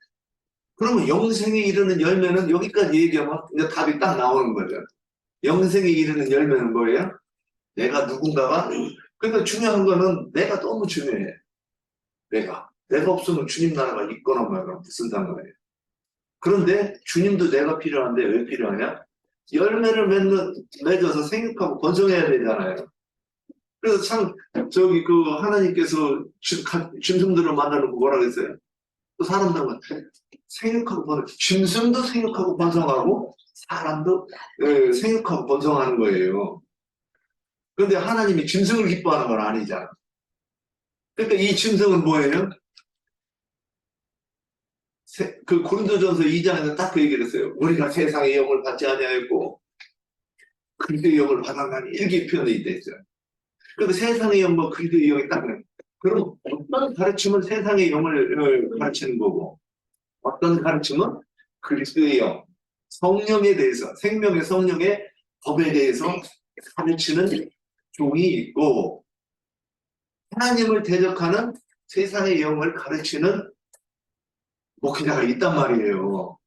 그러면 영생에 이르는 열매는 여기까지 얘기하면 이제 답이 딱 나오는 거죠. 영생에 이르는 열매는 뭐예요? 내가 누군가가 그러니까 중요한 거는 내가 너무 중요해. 내가 없으면 주님 나라가 있거나 말거나 무슨 상관이에요. 그런데 주님도 내가 필요한데 왜 필요하냐? 열매를 맺어서 생육하고 번성해야 되잖아요. 그래서 참 하나님께서 짐승들을 만나는 거 뭐라 그랬어요? 또 사람들은 생육하고 짐승도 생육하고 번성하고 사람도 생육하고 번성하는 거예요. 그런데 하나님이 짐승을 기뻐하는 건 아니잖아. 그러니까 이 짐승은 뭐예요? 고린도전서 2장에서 딱 그 얘기를 했어요. 우리가 세상의 영을 받지 아니하였고 그리스도의 영을 받았나니 이렇게 표현이 되어 있어요. 그러니까 세상의 영과 그리스도의 영이 딱 그래요. 그럼 어떤 가르침은 세상의 영을 가르치는 거고 어떤 가르침은 그리스도의 영, 성령에 대해서 생명의 성령의 법에 대해서 가르치는 종이 있고 하나님을 대적하는 세상의 영을 가르치는 목회자가 있단 말이에요.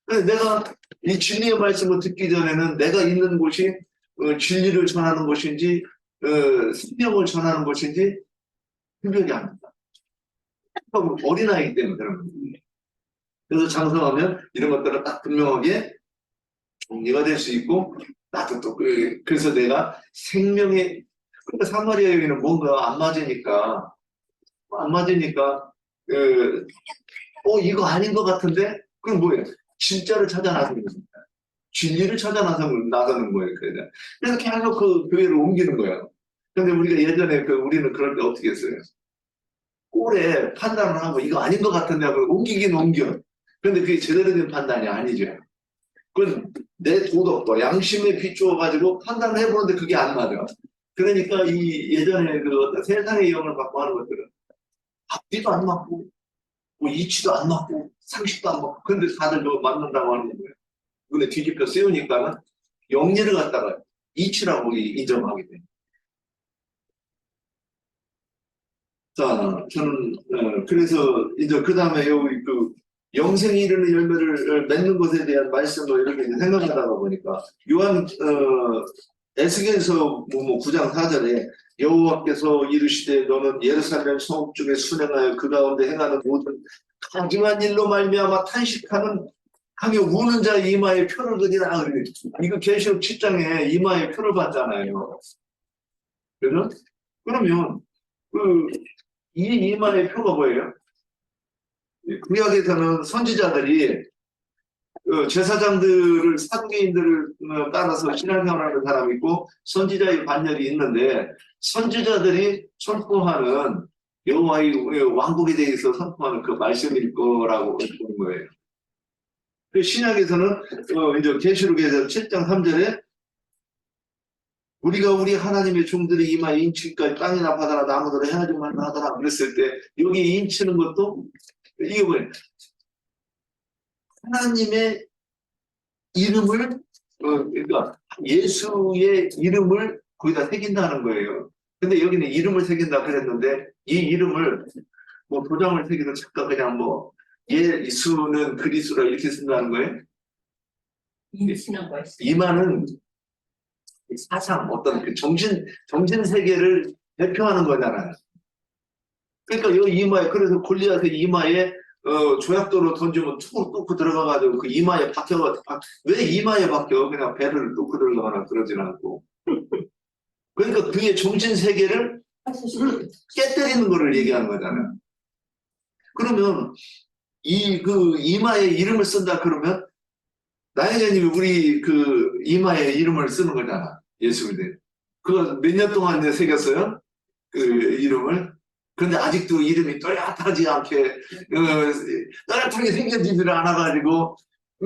그래서 내가 이 진리의 말씀을 듣기 전에는 내가 있는 곳이 진리를 전하는 곳인지 생명을 전하는 곳인지 분별이 안 된다. 어린아이기 때문에 그런 거예요. 그래서 장성하면 이런 것들은 딱 분명하게 정리가 될 수 있고 나도 또 그래서 내가 생명의 그러니까 사마리아 여인은 뭔가 안 맞으니까 이거 아닌 것 같은데 그럼 뭐예요? 진짜를 찾아 나서는 겁니다. 진리를 찾아 나서는 거예요. 그래서 계속 그 교회를 옮기는 거예요. 근데 우리가 예전에 우리는 그럴 때 어떻게 했어요? 꼴에 판단을 하고 이거 아닌 것 같은데 하고 옮기긴 옮겨. 근데 그게 제대로 된 판단이 아니죠. 그건 내 도덕과 양심에 비추어가지고 판단을 해보는데 그게 안 맞아. 그러니까 예전에 세상의 영을 받고 하는 것들은 앞뒤도 안 맞고 뭐 이치도 안 맞고 상식도 안 맞고 근데 다들 맞는다고 하는 거예요. 눈에 뒤집혀 씌우니까는 영리를 갖다가 이치라고 인정하게 돼요. 자, 저는 그래서 이제 그 다음에 여기 영생이 이르는 열매를 맺는 것에 대한 말씀을 이렇게 생각하다가 보니까 에스겔서 9장 4절에 여호와께서 이르시되 너는 예루살렘 성읍 중에 순행하여 그 가운데 행하는 모든 가증한 일로 말미암아 탄식하는 하며 우는 자 이마에 표를 그리라. 이거 계시록 7장에 이마에 표를 받잖아요. 그죠? 그러면 이 이마의 표가 뭐예요? 구약에서는 선지자들이 제사장들을 사두개인들을 따라서 신앙생활하는 사람이 있고 선지자의 반열이 있는데 선지자들이 선포하는 여호와의 왕국에 대해서 선포하는 그 말씀일 거라고 보는 거예요. 그 신약에서는 이제 계시록에서 7장 3절에 우리가 우리 하나님의 종들이 이마에 인치기까지 땅이나 바다나 나무들을 해하지 말라 하더라 그랬을 때 여기 인치는 것도 이게 뭐예요? 하나님의 이름을 그러니까 예수의 이름을 거기다 새긴다는 거예요. 근데 여기는 이름을 새긴다 그랬는데 이 이름을 뭐 도장을 새기도 잠깐 그냥 뭐 예수는 그리스도라 이렇게 쓴다는 거예요. 인치는 거 있어요. 이마는 사상 어떤 그 정신 세계를 대표하는 거잖아요. 그러니까 여기 이마에 그래서 골리앗의 이마에 조약돌로 던지면 툭 뚫고 들어가가지고 그 이마에 왜 이마에 박혀? 그냥 배를 뚫고 들어가거나 그러진 않고. 그러니까 그의 정신 세계를 깨뜨리는 거를 얘기하는 거잖아요. 그러면 그 이마에 이름을 쓴다 그러면 나영자님이 우리 그 이마에 이름을 쓰는 거잖아. 예수 믿음. 그거 몇 년 동안 새겼어요? 그 이름을. 근데 아직도 이름이 또렷하지 않게 또렷하게 생겨지지를 않아가지고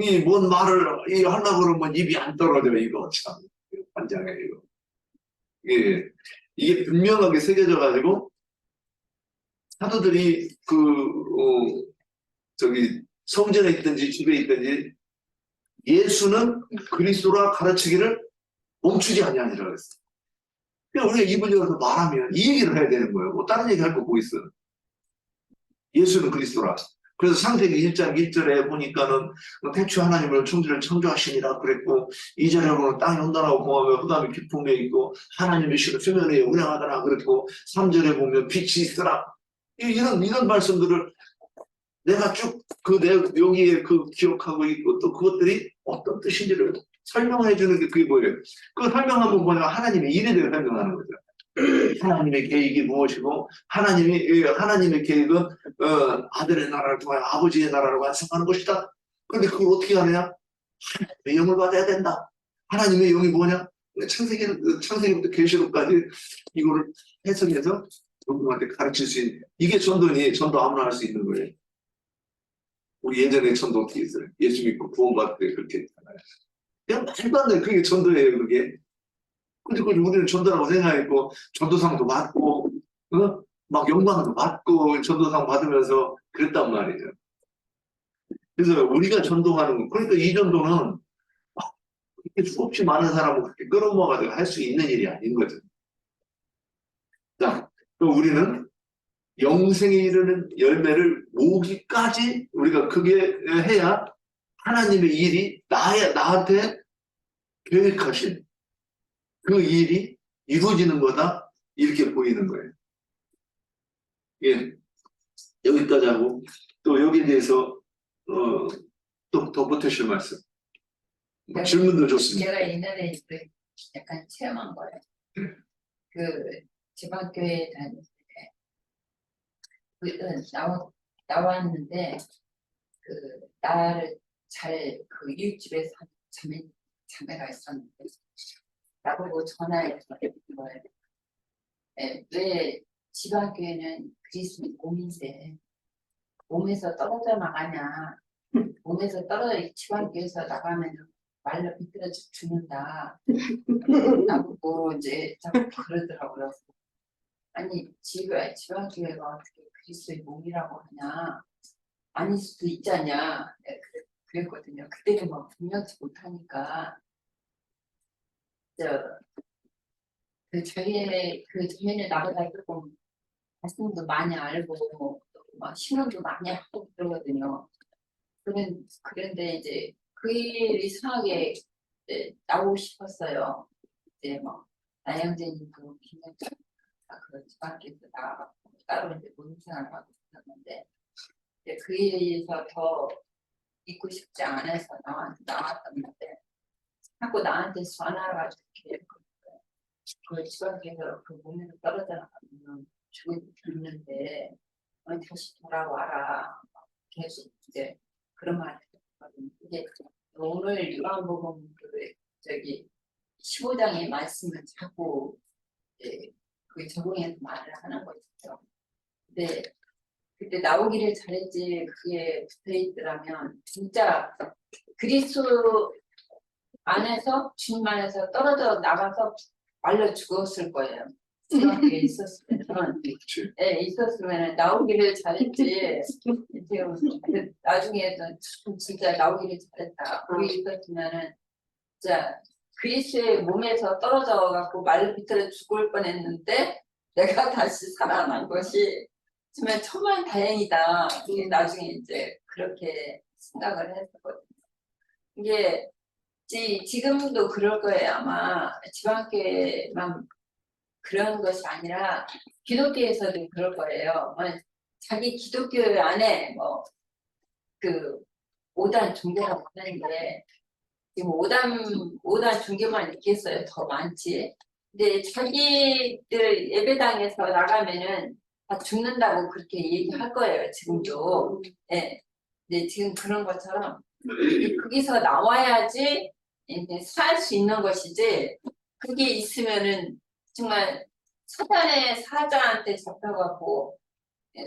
이 뭔 말을 하려고 그러면 입이 안 떨어져. 이거 참 환장해 이거. 이게 분명하게 새겨져 가지고 사도들이 저기 성전에 있든지 집에 있든지 예수는 그리스도라 가르치기를 멈추지 아니하니라 그랬어요. 그냥 우리가 입을 열어서 말하면 이 얘기를 해야 되는 거예요. 뭐 다른 얘기 할 거 뭐 있어. 예수는 그리스도라. 그래서 창세기 1장 1절에 보니까는 태초 하나님을 천지를 창조하시니라 그랬고 2절에 땅이 온다라고 공하며 흑암이 깊음에 있고 하나님의 시로 수면에 운행하더라 그랬고 3절에 보면 빛이 있더라. 이런 말씀들을 내가 쭉 여기에 기억하고 있고 또 그것들이 어떤 뜻인지를 설명해 주는 게 그게 뭐예요? 그 설명하면 뭐냐면 하나님의 일에 대해 설명하는 거죠. 하나님의 계획이 무엇이고 하나님의 계획은 아들의 나라를 통하여 아버지의 나라를 완성하는 것이다. 그런데 그걸 어떻게 하느냐? 하나님의 영을 받아야 된다. 하나님의 영이 뭐냐? 창세기부터 계시록까지 이거를 해석해서 여러분한테 가르칠 수 있는 이게 전도 아무나 할 수 있는 거예요. 우리 예전에 전도 어떻게 했어요? 예수 믿고 구원받을 때 그렇게 했잖아요. 그냥 말도 안 돼. 그게 전도예요, 그게. 근데 우리는 전도라고 생각했고, 전도상도 받고, 막 영광도 받고, 전도상 받으면서 그랬단 말이죠. 그래서 우리가 전도하는 거, 그러니까 이 전도는 그렇게 수없이 많은 사람을 그렇게 끌어모아가지고 할 수 있는 일이 아닌 거죠. 자, 또 우리는 영생에 이르는 열매를 모으기까지 우리가 그게 해야 하나님의 일이 나한테 계획하신 그 일이 이루어지는 거다 이렇게 보이는 거예요. 예, 여기까지 하고 또 여기에 대해서 또 덧붙이실 말씀. 질문도 좋습니다. 제가 옛날에 약간 체험한 거예요. 그 지방교회 다닐 때 나왔는데 나를 잘 이웃집에서 자매가 있었는데 나보고 전화해서 거예요. 왜 지방교회는 그리스도 몸인데 몸에서 떨어져 나가냐? 몸에서 떨어져 지방교회에서 나가면 말로 비틀어 죽는다. 나보고 이제 자꾸 그러더라고요. 아니 지방교회가 어떻게 그리스도의 몸이라고 하냐? 아닐 수도 있잖냐? 그랬거든요. 그때는 뭐 분명치 못하니까 저희는 나보다 조금 말씀도 많이 알고 막 신앙도 많이 하고 그러거든요. 그런데 이제 그 일이 이상하게 나오고 싶었어요. 이제 뭐 나영재님도 김영철 그 지방께서 나가고 따로 이제 모임생활을 하고 있었는데 그 일에서 더 있고 싶지 않아서 나왔었는데 자꾸 나한테 전화를 가지고 그 지방에서 그 몸에서 떨어져 나가면 죽는데 다시 돌아와라 계속 이제 그런 말을 했거든요. 있거든요. 이게 오늘 요한복음 저기 15장의 말씀을 자꾸 그 적용해서 말을 하는 거죠. 근데 그때 나오기를 잘했지 그게 붙어있더라면 진짜 그리스도 안에서 주님 안에서 떨어져 나가서 말려 죽었을 거예요. 중학교에 있었으면 그치. 있었으면 나오기를 잘했지. 지금 나중에는 진짜 나오기를 잘했다. 거기 있었으면은 진짜 그리스의 몸에서 떨어져 갖고 말 비틀어 죽을 뻔했는데 내가 다시 살아난 것이 정말 천만 다행이다. 이게 나중에 이제 그렇게 생각을 했었거든요. 이게 지금도 그럴 거예요. 아마 지방교회만 그런 것이 아니라 기독교에서도 그럴 거예요. 자기 기독교 안에 그 5단 종교라고 하는데 지금 5단 종교만 있겠어요. 더 많지. 근데 자기들 예배당에서 나가면은 다 죽는다고 그렇게 얘기할 거예요. 지금도. 네. 근데 지금 그런 것처럼 거기서 나와야지 이제 살 수 있는 것이지 그게 있으면은 정말 사단의 사자한테 잡혀갖고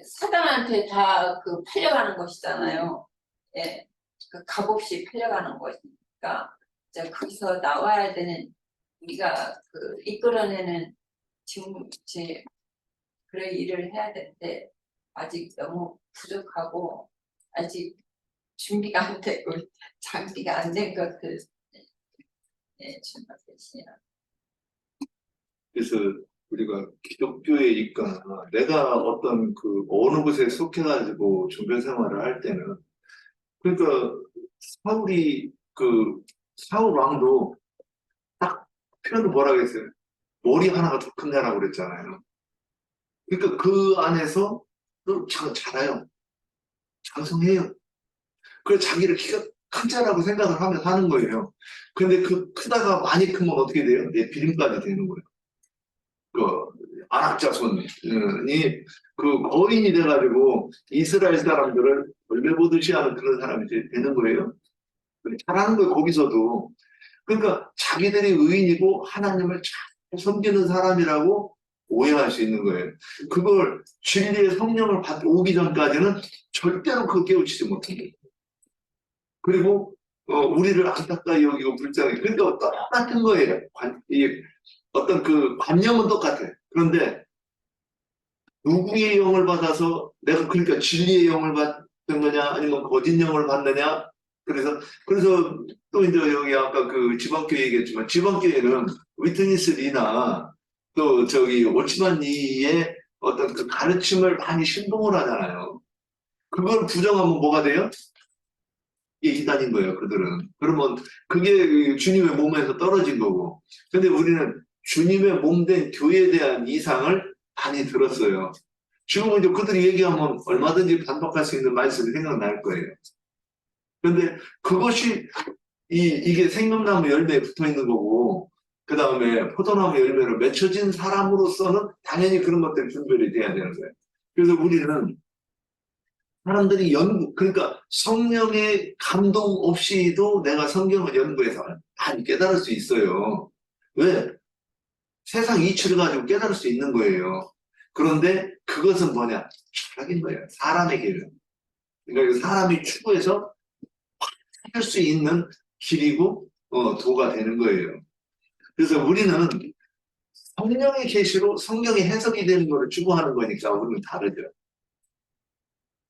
사단한테 다 그 팔려가는 것이잖아요. 예, 그 값없이 팔려가는 것이니까 이제 거기서 나와야 되는 우리가 그 이끌어내는 지금 제 그런 일을 해야 되는데 아직 너무 부족하고 아직 준비가 안 되고 장비가 안 된 것들 준비하시라. 그래서 우리가 기독교에 있거나 내가 어떤 그 어느 곳에 속해가지고 종교 생활을 할 때는 그러니까 사울 왕도 딱 표현을 뭐라 그랬어요? 머리 하나가 더 큰 자라고 그랬잖아요. 그러니까 그 안에서 또 자라요. 장성해요. 그래서 자기를 키가 큰 자라고 생각을 하면 하는 거예요. 근데 그 크다가 많이 크면 어떻게 돼요? 내 비림까지 되는 거예요. 그 안악자손이 그 거인이 돼가지고 이스라엘 사람들을 벌레보듯이 하는 그런 사람이 되는 거예요. 잘하는 거예요. 거기서도. 그러니까 자기들이 의인이고 하나님을 잘 섬기는 사람이라고 오해할 수 있는 거예요. 그걸 진리의 성령을 오기 전까지는 절대로 그거 깨우치지 못합니다. 그리고 우리를 안타까이 여기고 불쌍해. 그러니까 똑같은 거예요. 어떤 그 관념은 똑같아요. 그런데 누구의 영을 받아서 내가 그러니까 진리의 영을 받는 거냐 아니면 거짓 영을 받느냐. 그래서 또 이제 여기 아까 그 지방교회 얘기했지만 지방교회는 위트니스 리나 또 저기 오치만 리의 어떤 그 가르침을 많이 신봉을 하잖아요. 그걸 부정하면 뭐가 돼요? 이게 이단인 거예요. 그들은. 그러면 그게 주님의 몸에서 떨어진 거고. 근데 우리는 주님의 몸된 교회에 대한 이상을 많이 들었어요. 지금은 이제 그들이 얘기하면 얼마든지 반박할 수 있는 말씀이 생각날 거예요. 그런데 그것이 이게 생명나무 열매에 붙어 있는 거고, 그 다음에 포도나무 열매로 맺혀진 사람으로서는 당연히 그런 것들이 분별이 돼야 되는 거예요. 그래서 우리는 사람들이 그러니까 성령의 감동 없이도 내가 성경을 연구해서 많이 깨달을 수 있어요. 왜? 세상 이치를 가지고 깨달을 수 있는 거예요. 그런데 그것은 뭐냐? 철학인 거예요. 사람의 길. 그러니까 사람이 추구해서 할 수 있는 길이고 도가 되는 거예요. 그래서 우리는 성령의 계시로 성경의 해석이 되는 것을 추구하는 거니까 우리는 다르죠.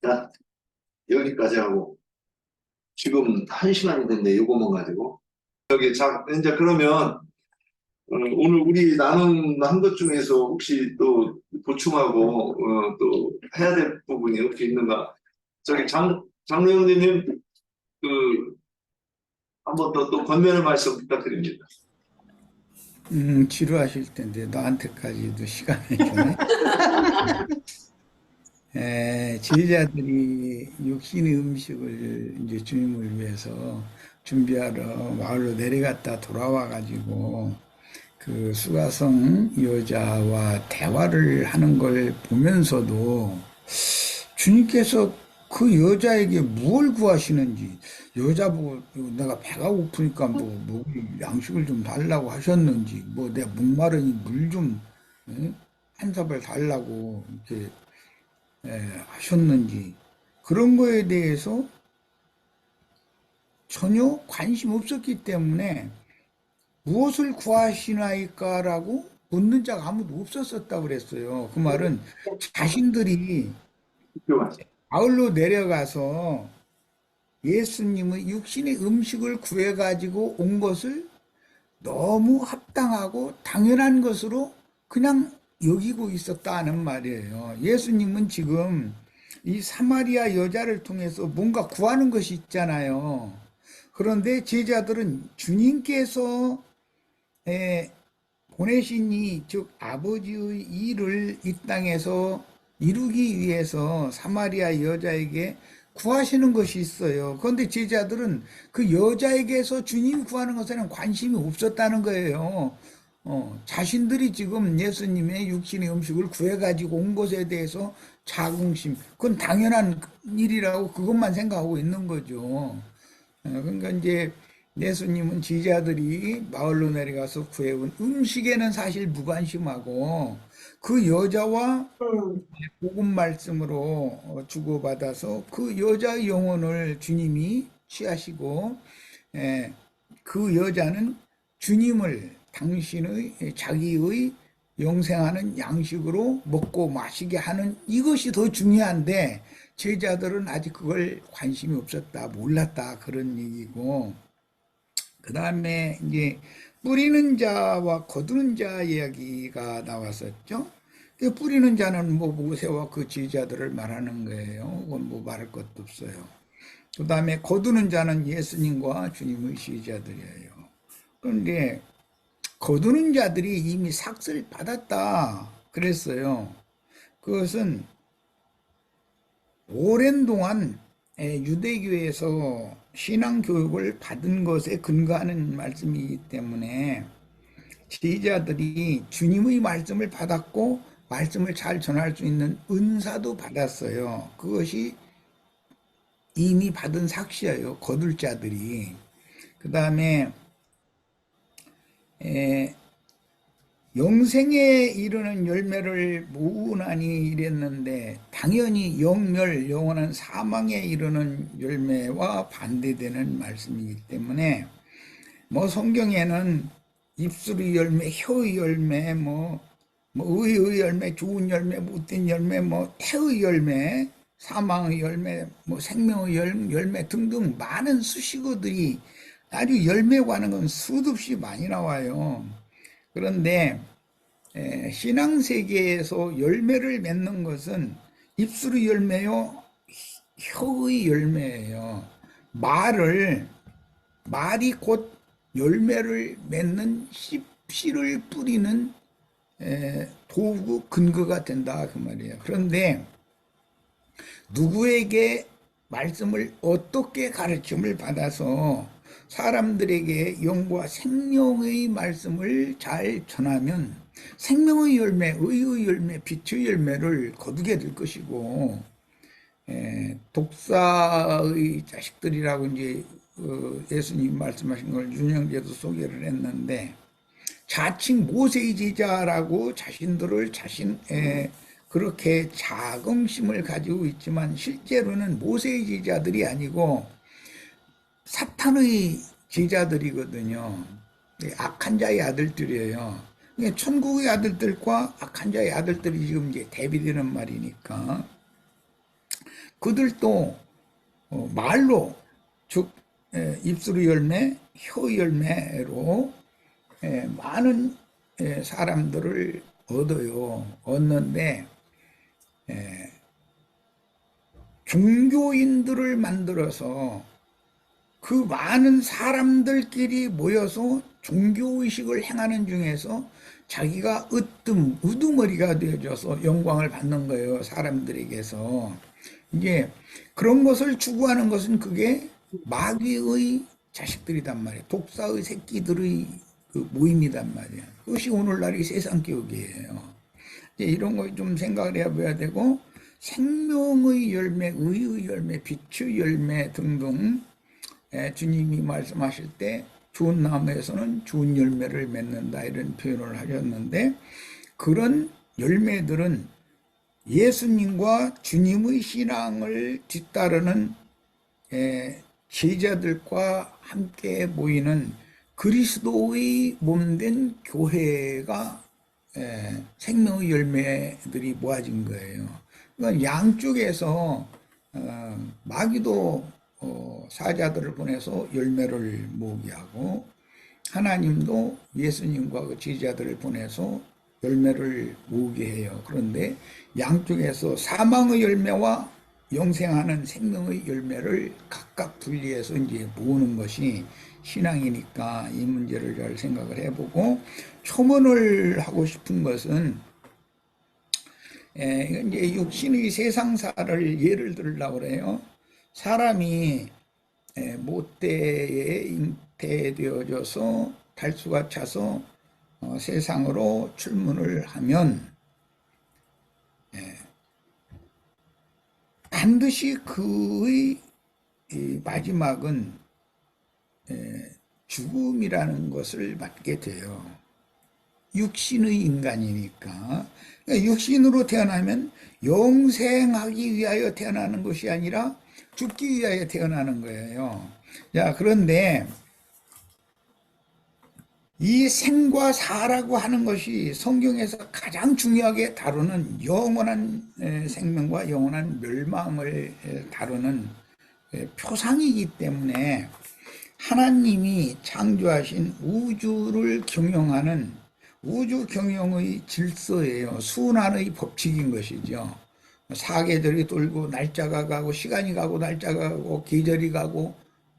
자, 여기까지 하고 지금 1시간이 됐네. 이거만 가지고 이제 그러면 오늘 우리 나눈 것 중에서 혹시 또 보충하고 또 해야 될 부분이 혹시 있는가? 저기 장로 형제님 한번 또 권면의 말씀 부탁드립니다. 지루하실 텐데 너한테까지도 시간을 주네. 제자들이 육신의 음식을 이제 주님을 위해서 준비하러 마을로 내려갔다 돌아와가지고 그 수가성 여자와 대화를 하는 걸 보면서도 주님께서 그 여자에게 무엇을 구하시는지, 여자 보고 내가 배가 고프니까 뭐 양식을 좀 달라고 하셨는지, 뭐 내 목마르니 물 좀 한 사발 달라고 이렇게 하셨는지, 그런 거에 대해서 전혀 관심 없었기 때문에 무엇을 구하시나이까라고 묻는 자가 아무도 없었었다고 그랬어요. 그 말은 자신들이 마을로 내려가서 예수님의 육신의 음식을 구해가지고 온 것을 너무 합당하고 당연한 것으로 그냥 여기고 있었다는 말이에요. 예수님은 지금 이 사마리아 여자를 통해서 뭔가 구하는 것이 있잖아요. 그런데 제자들은 주님께서 보내신 이, 즉 아버지의 일을 이 땅에서 이루기 위해서 사마리아 여자에게 구하시는 것이 있어요. 그런데 제자들은 그 여자에게서 주님 구하는 것에는 관심이 없었다는 거예요. 자신들이 지금 예수님의 육신의 음식을 구해가지고 온 것에 대해서 자긍심, 그건 당연한 일이라고 그것만 생각하고 있는 거죠. 그러니까 이제 예수님은 제자들이 마을로 내려가서 구해온 음식에는 사실 무관심하고 그 여자와 복음 말씀으로 주고받아서 그 여자의 영혼을 주님이 취하시고 그 여자는 주님을 당신의 자기의 영생하는 양식으로 먹고 마시게 하는 이것이 더 중요한데 제자들은 아직 그걸 관심이 없었다, 몰랐다 그런 얘기고, 그 다음에 이제 뿌리는 자와 거두는 자 이야기가 나왔었죠. 그 뿌리는 자는 뭐 모세와 그 제자들을 말하는 거예요. 그건 뭐 말할 것도 없어요. 그 다음에 거두는 자는 예수님과 주님의 제자들이에요. 그런데 거두는 자들이 이미 삭을 받았다 그랬어요. 그것은 오랜 동안 유대교에서 신앙교육을 받은 것에 근거하는 말씀이기 때문에 제자들이 주님의 말씀을 받았고 말씀을 잘 전할 수 있는 은사도 받았어요. 그것이 이미 받은 삭시예요. 거둘 자들이. 그 다음에 영생에 이르는 열매를 모으나니 이랬는데 당연히 영멸, 영원한 사망에 이르는 열매와 반대되는 말씀이기 때문에 뭐 성경에는 입술의 열매, 혀의 열매, 뭐 의의 열매, 좋은 열매, 못된 열매, 뭐 태의 열매, 사망의 열매, 뭐 생명의 열매 등등 많은 수식어들이 아주 열매에 관한 건 수도 없이 많이 나와요. 그런데 신앙세계에서 열매를 맺는 것은 입술의 열매요, 혀의 열매예요. 말이 곧 열매를 맺는 씨를 뿌리는 도구, 근거가 된다 그 말이에요. 그런데 누구에게 말씀을 어떻게 가르침을 받아서 사람들에게 영과 생명의 말씀을 잘 전하면 생명의 열매, 의의 열매, 빛의 열매를 거두게 될 것이고, 독사의 자식들이라고 이제 예수님 말씀하신 걸 윤영재도 소개를 했는데, 자칭 모세의 제자라고 자신들을 그렇게 자긍심을 가지고 있지만 실제로는 모세의 제자들이 아니고 사탄의 제자들이거든요. 악한 자의 아들들이에요. 천국의 아들들과 악한 자의 아들들이 지금 이제 대비되는 말이니까 그들도 말로, 즉 입술의 열매, 혀의 열매로 많은 사람들을 얻는데 종교인들을 만들어서 그 많은 사람들끼리 모여서 종교의식을 행하는 중에서 자기가 우두머리가 되어져서 영광을 받는 거예요. 사람들에게서. 이제 그런 것을 추구하는 것은 그게 마귀의 자식들이단 말이에요. 독사의 새끼들의 그 모임이단 말이에요. 그것이 오늘날의 세상 교육이에요. 이런 거 좀 생각을 해봐야 되고, 생명의 열매, 의의 열매, 빛의 열매 등등 주님이 말씀하실 때 좋은 나무에서는 좋은 열매를 맺는다 이런 표현을 하셨는데 그런 열매들은 예수님과 주님의 신앙을 뒤따르는 제자들과 함께 모이는 그리스도의 몸된 교회가 생명의 열매들이 모아진 거예요. 그러니까 양쪽에서 마귀도 사자들을 보내서 열매를 모으게 하고 하나님도 예수님과 그 제자들을 보내서 열매를 모으게 해요. 그런데 양쪽에서 사망의 열매와 영생하는 생명의 열매를 각각 분리해서 이제 모으는 것이 신앙이니까 이 문제를 잘 생각을 해보고 첨언을 하고 싶은 것은 이제 육신의 세상사를 예를 들으려고 그래요. 사람이 못대에 잉태되어져서 달수가 차서 세상으로 출문을 하면 반드시 그의 마지막은 죽음이라는 것을 맞게 돼요. 육신의 인간이니까. 그러니까 육신으로 태어나면 영생하기 위하여 태어나는 것이 아니라 죽기 위하여 태어나는 거예요. 자, 그런데 이 생과 사라고 하는 것이 성경에서 가장 중요하게 다루는 영원한 생명과 영원한 멸망을 다루는 표상이기 때문에 하나님이 창조하신 우주를 경영하는 우주 경영의 질서예요. 순환의 법칙인 것이죠. 사계절이 돌고 날짜가 가고 시간이 가고 날짜가 가고 계절이 가고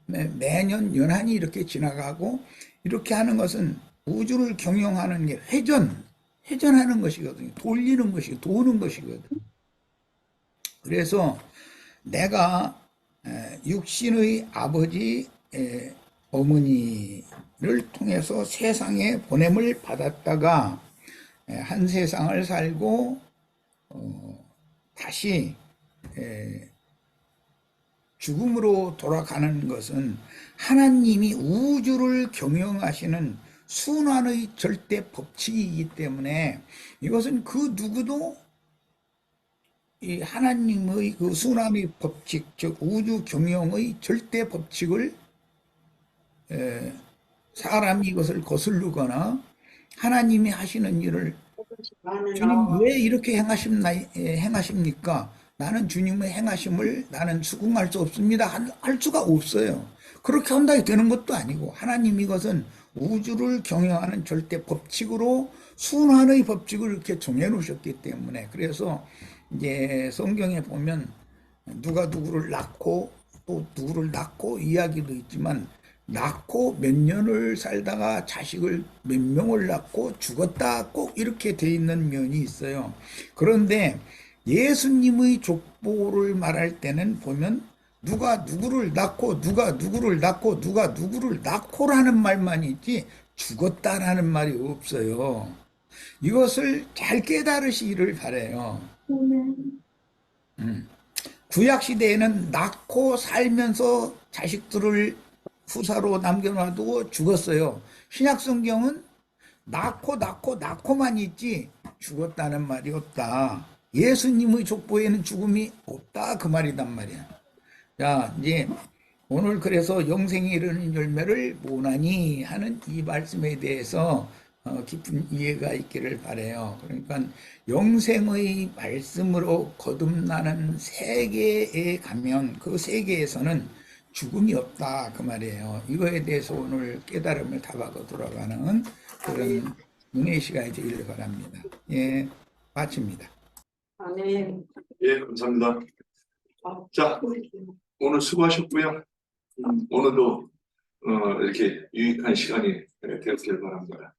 매년 연한이 이렇게 지나가고 이렇게 하는 것은 우주를 경영하는 게 회전하는 것이거든요. 돌리는 것이고 도는 것이거든. 그래서 내가 육신의 아버지 어머니를 통해서 세상에 보냄을 받았다가 한 세상을 살고 다시 죽음으로 돌아가는 것은 하나님이 우주를 경영하시는 순환의 절대 법칙이기 때문에 이것은 그 누구도 이 하나님의 그 순환의 법칙, 즉 우주 경영의 절대 법칙을 사람이 이것을 거스르거나 하나님이 하시는 일을 주님 왜 이렇게 행하십니까? 나는 주님의 행하심을 나는 수긍할 수 없습니다. 할 수가 없어요. 그렇게 한다고 되는 것도 아니고 하나님 이것은 우주를 경영하는 절대 법칙으로 순환의 법칙을 이렇게 정해 놓으셨기 때문에 그래서 이제 성경에 보면 누가 누구를 낳고 또 누구를 낳고 이야기도 있지만 낳고 몇 년을 살다가 자식을 몇 명을 낳고 죽었다 꼭 이렇게 돼 있는 면이 있어요. 그런데 예수님의 족보를 말할 때는 보면 누가 누구를 낳고 누가 누구를 낳고 누가 누구를 낳고라는 말만 있지 죽었다라는 말이 없어요. 이것을 잘 깨달으시기를 바라요. 구약 시대에는 낳고 살면서 자식들을 후사로 남겨놔두고 죽었어요. 신약 성경은 낳고만 있지 죽었다는 말이 없다. 예수님의 족보에는 죽음이 없다 그 말이단 말이야. 자, 이제 오늘 그래서 영생에 이르는 열매를 모으나니 하는 이 말씀에 대해서 깊은 이해가 있기를 바라요. 그러니까 영생의 말씀으로 거듭나는 세계에 가면 그 세계에서는 죽음이 없다 그 말이에요. 이거에 대해서 오늘 깨달음을 답하고 돌아가는 그런 은혜의 시간이 되기를 바랍니다. 예, 마칩니다. 아멘. 예, 감사합니다. 자, 오늘 수고하셨고요. 오늘도 이렇게 유익한 시간이 되었길 바랍니다.